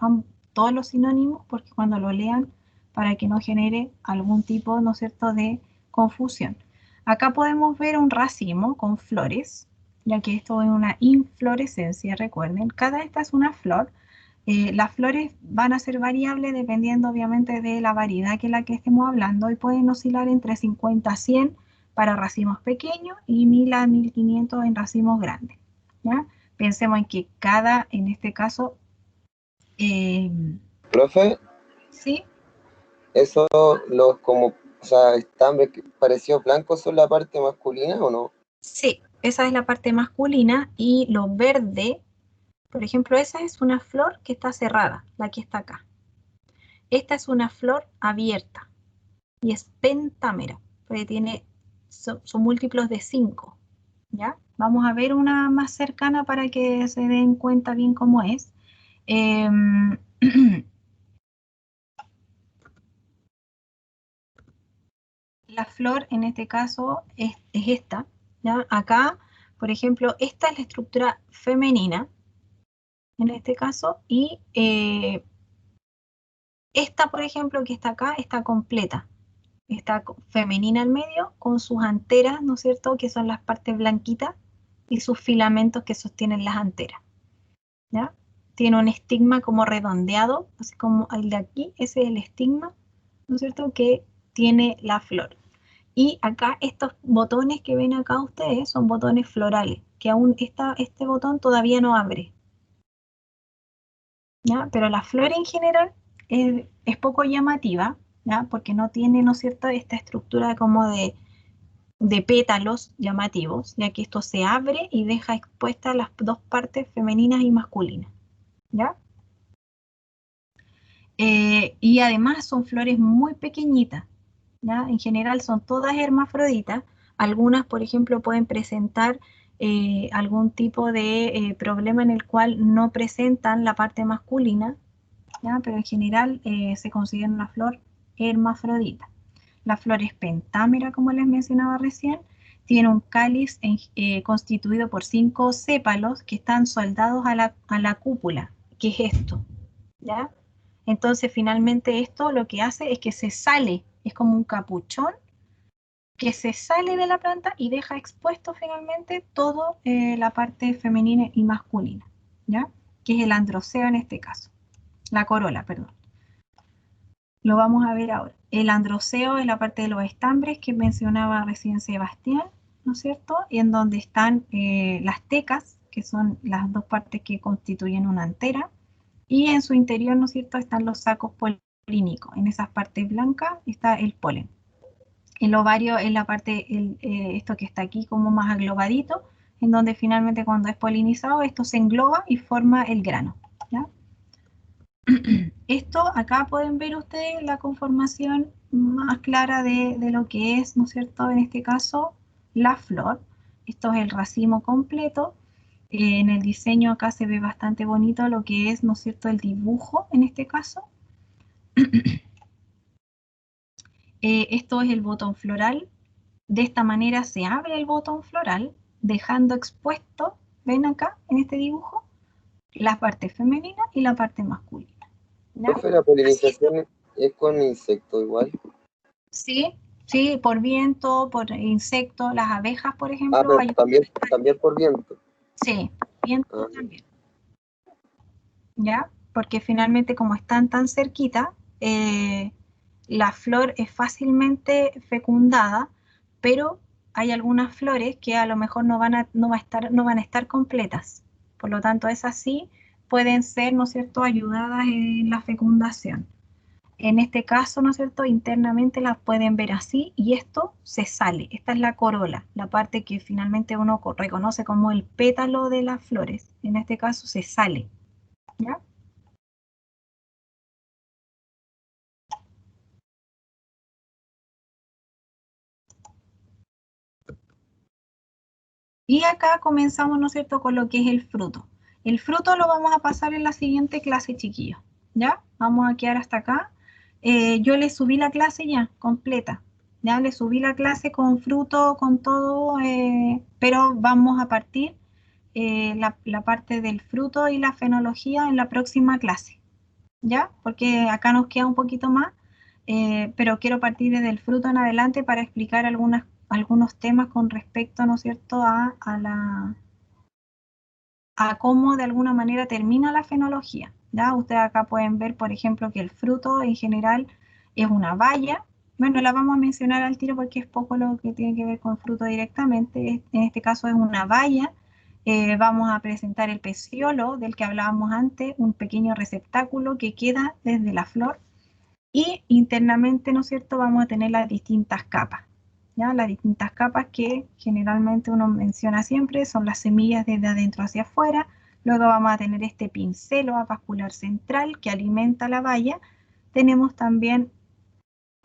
todos los sinónimos, porque cuando lo lean, para que no genere algún tipo, ¿no es cierto?, de confusión. Acá podemos ver un racimo con flores, ya que esto es una inflorescencia, recuerden, cada esta es una flor. Las flores van a ser variables dependiendo obviamente de la variedad que la que estemos hablando y pueden oscilar entre 50 a 100 para racimos pequeños y 1000 a 1500 en racimos grandes, ¿ya? Pensemos en que en este caso, Profe, ¿sí? eso los como, o sea, están parecidos blancos, son la parte masculina o no? Sí, esa es la parte masculina y lo verde, por ejemplo, esa es una flor que está cerrada, la que está acá. Esta es una flor abierta y es pentámera, porque son múltiplos de 5, ¿ya? Vamos a ver una más cercana para que se den cuenta bien cómo es. La flor en este caso es esta, ¿ya? Acá, por ejemplo, esta es la estructura femenina, en este caso, y esta, por ejemplo, que está acá, está completa. Está femenina al medio, con sus anteras, ¿no es cierto?, que son las partes blanquitas, y sus filamentos que sostienen las anteras, ¿ya? Tiene un estigma como redondeado, así como el de aquí, ese es el estigma, ¿no es cierto?, que tiene la flor. Y acá estos botones que ven acá ustedes son botones florales, que aún este botón todavía no abre, ¿ya? Pero la flor en general es poco llamativa, ¿ya? Porque no tiene, ¿no es cierto?, esta estructura como de pétalos llamativos, ya que esto se abre y deja expuestas las dos partes femeninas y masculinas, ¿ya? Y además son flores muy pequeñitas, ¿ya? En general son todas hermafroditas. Algunas, por ejemplo, pueden presentar algún tipo de problema en el cual no presentan la parte masculina, ¿ya? Pero en general se considera una flor hermafrodita. La flor es pentámera, como les mencionaba recién. Tiene un cáliz constituido por 5 sépalos que están soldados a la cúpula. ¿Qué es esto? ¿Ya? Entonces, finalmente esto lo que hace es que se sale, es como un capuchón que se sale de la planta y deja expuesto finalmente toda la parte femenina y masculina, ¿ya? Que es el androceo en este caso, la corola, perdón. Lo vamos a ver ahora. El androceo es la parte de los estambres que mencionaba recién Sebastián, ¿no es cierto? Y en donde están las tecas, que son las dos partes que constituyen una antera, y en su interior, ¿no es cierto?, están los sacos polínicos. En esas partes blancas está el polen. El ovario es la parte, esto que está aquí como más aglobadito, en donde finalmente cuando es polinizado, esto se engloba y forma el grano, ¿ya? Esto acá pueden ver ustedes la conformación más clara de lo que es, ¿no es cierto?, en este caso, la flor. Esto es el racimo completo. En el diseño acá se ve bastante bonito lo que es, ¿no es cierto?, el dibujo en este caso. Esto es el botón floral. De esta manera se abre el botón floral, dejando expuesto, ven acá en este dibujo, la parte femenina y la parte masculina, ¿ya? Profe, la polinización es con insectos igual. Sí, sí, por viento, por insectos, las abejas, por Ah, ejemplo, pero hay... también por viento. Sí, viento Ah, también, ¿ya? Porque finalmente como están tan cerquita, la flor es fácilmente fecundada, pero hay algunas flores que a lo mejor no van a estar completas. Por lo tanto, esas sí pueden ser, ¿no es cierto?, ayudadas en la fecundación. En este caso, ¿no es cierto?, internamente las pueden ver así y esto se sale. Esta es la corola, la parte que finalmente uno reconoce como el pétalo de las flores. En este caso se sale, ¿ya? Y acá comenzamos, ¿no es cierto?, con lo que es el fruto. El fruto lo vamos a pasar en la siguiente clase, chiquillos. ¿Ya? Vamos a quedar hasta acá. Yo le subí la clase ya, completa. Ya le subí la clase con fruto, con todo, pero vamos a partir la parte del fruto y la fenología en la próxima clase. ¿Ya? Porque acá nos queda un poquito más, pero quiero partir desde el fruto en adelante para explicar algunos temas con respecto, ¿no es cierto?, a cómo de alguna manera termina la fenología. ¿Ya? Ustedes acá pueden ver, por ejemplo, que el fruto en general es una baya. Bueno, la vamos a mencionar al tiro porque es poco lo que tiene que ver con fruto directamente. En este caso es una baya. Vamos a presentar el peciolo del que hablábamos antes, un pequeño receptáculo que queda desde la flor. Y internamente, ¿no es cierto?, vamos a tener las distintas capas. ¿Ya? Las distintas capas que generalmente uno menciona siempre son las semillas desde adentro hacia afuera. Luego vamos a tener este pincelo avascular central que alimenta la baya. Tenemos también,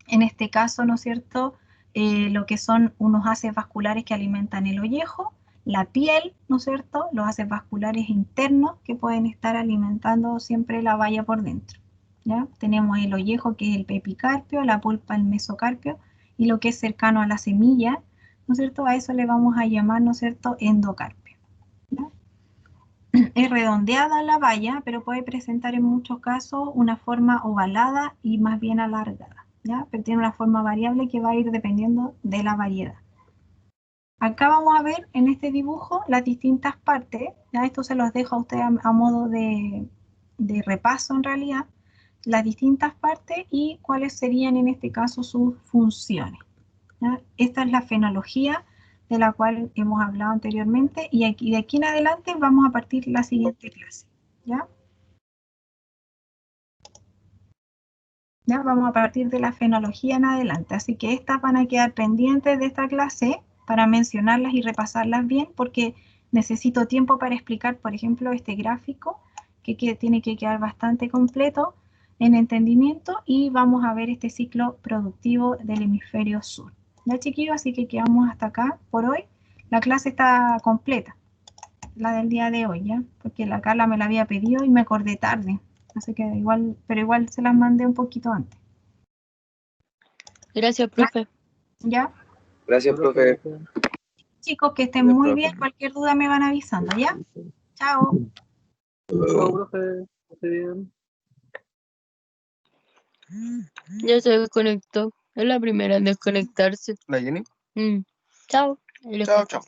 en este caso, ¿no es cierto?, lo que son unos haces vasculares que alimentan el ollejo, la piel, ¿no es cierto?, los haces vasculares internos que pueden estar alimentando siempre la baya por dentro. ¿Ya? Tenemos el ollejo, que es el epicarpio, la pulpa, el mesocarpio, y lo que es cercano a la semilla, ¿no es cierto?, a eso le vamos a llamar, ¿no es cierto?, endocarpio. ¿Ya? Es redondeada la baya, pero puede presentar en muchos casos una forma ovalada y más bien alargada, ¿ya? Pero tiene una forma variable que va a ir dependiendo de la variedad. Acá vamos a ver en este dibujo las distintas partes, ¿ya? Esto se los dejo a ustedes a modo de repaso en realidad, las distintas partes y cuáles serían en este caso sus funciones. ¿Ya? Esta es la fenología de la cual hemos hablado anteriormente y de aquí en adelante vamos a partir la siguiente clase. ¿Ya? ¿Ya? Vamos a partir de la fenología en adelante, así que estas van a quedar pendientes de esta clase para mencionarlas y repasarlas bien porque necesito tiempo para explicar, por ejemplo, este gráfico que tiene que quedar bastante completo. en entendimiento y vamos a ver este ciclo productivo del hemisferio sur. ¿Ya, chiquillos? Así que quedamos hasta acá por hoy. La clase está completa, la del día de hoy, ¿ya? Porque la Carla me la había pedido y me acordé tarde. Así que igual, pero igual se las mandé un poquito antes. Gracias, profe. ¿Ya? Gracias, profe. Chicos, que estén Gracias, muy profe. bien. Cualquier duda me van avisando, ¿ya? Chao. Chao, profe. Que esté bien. Ya se desconectó. Es la primera en desconectarse. ¿La Jenny? Chao. Chao, chao.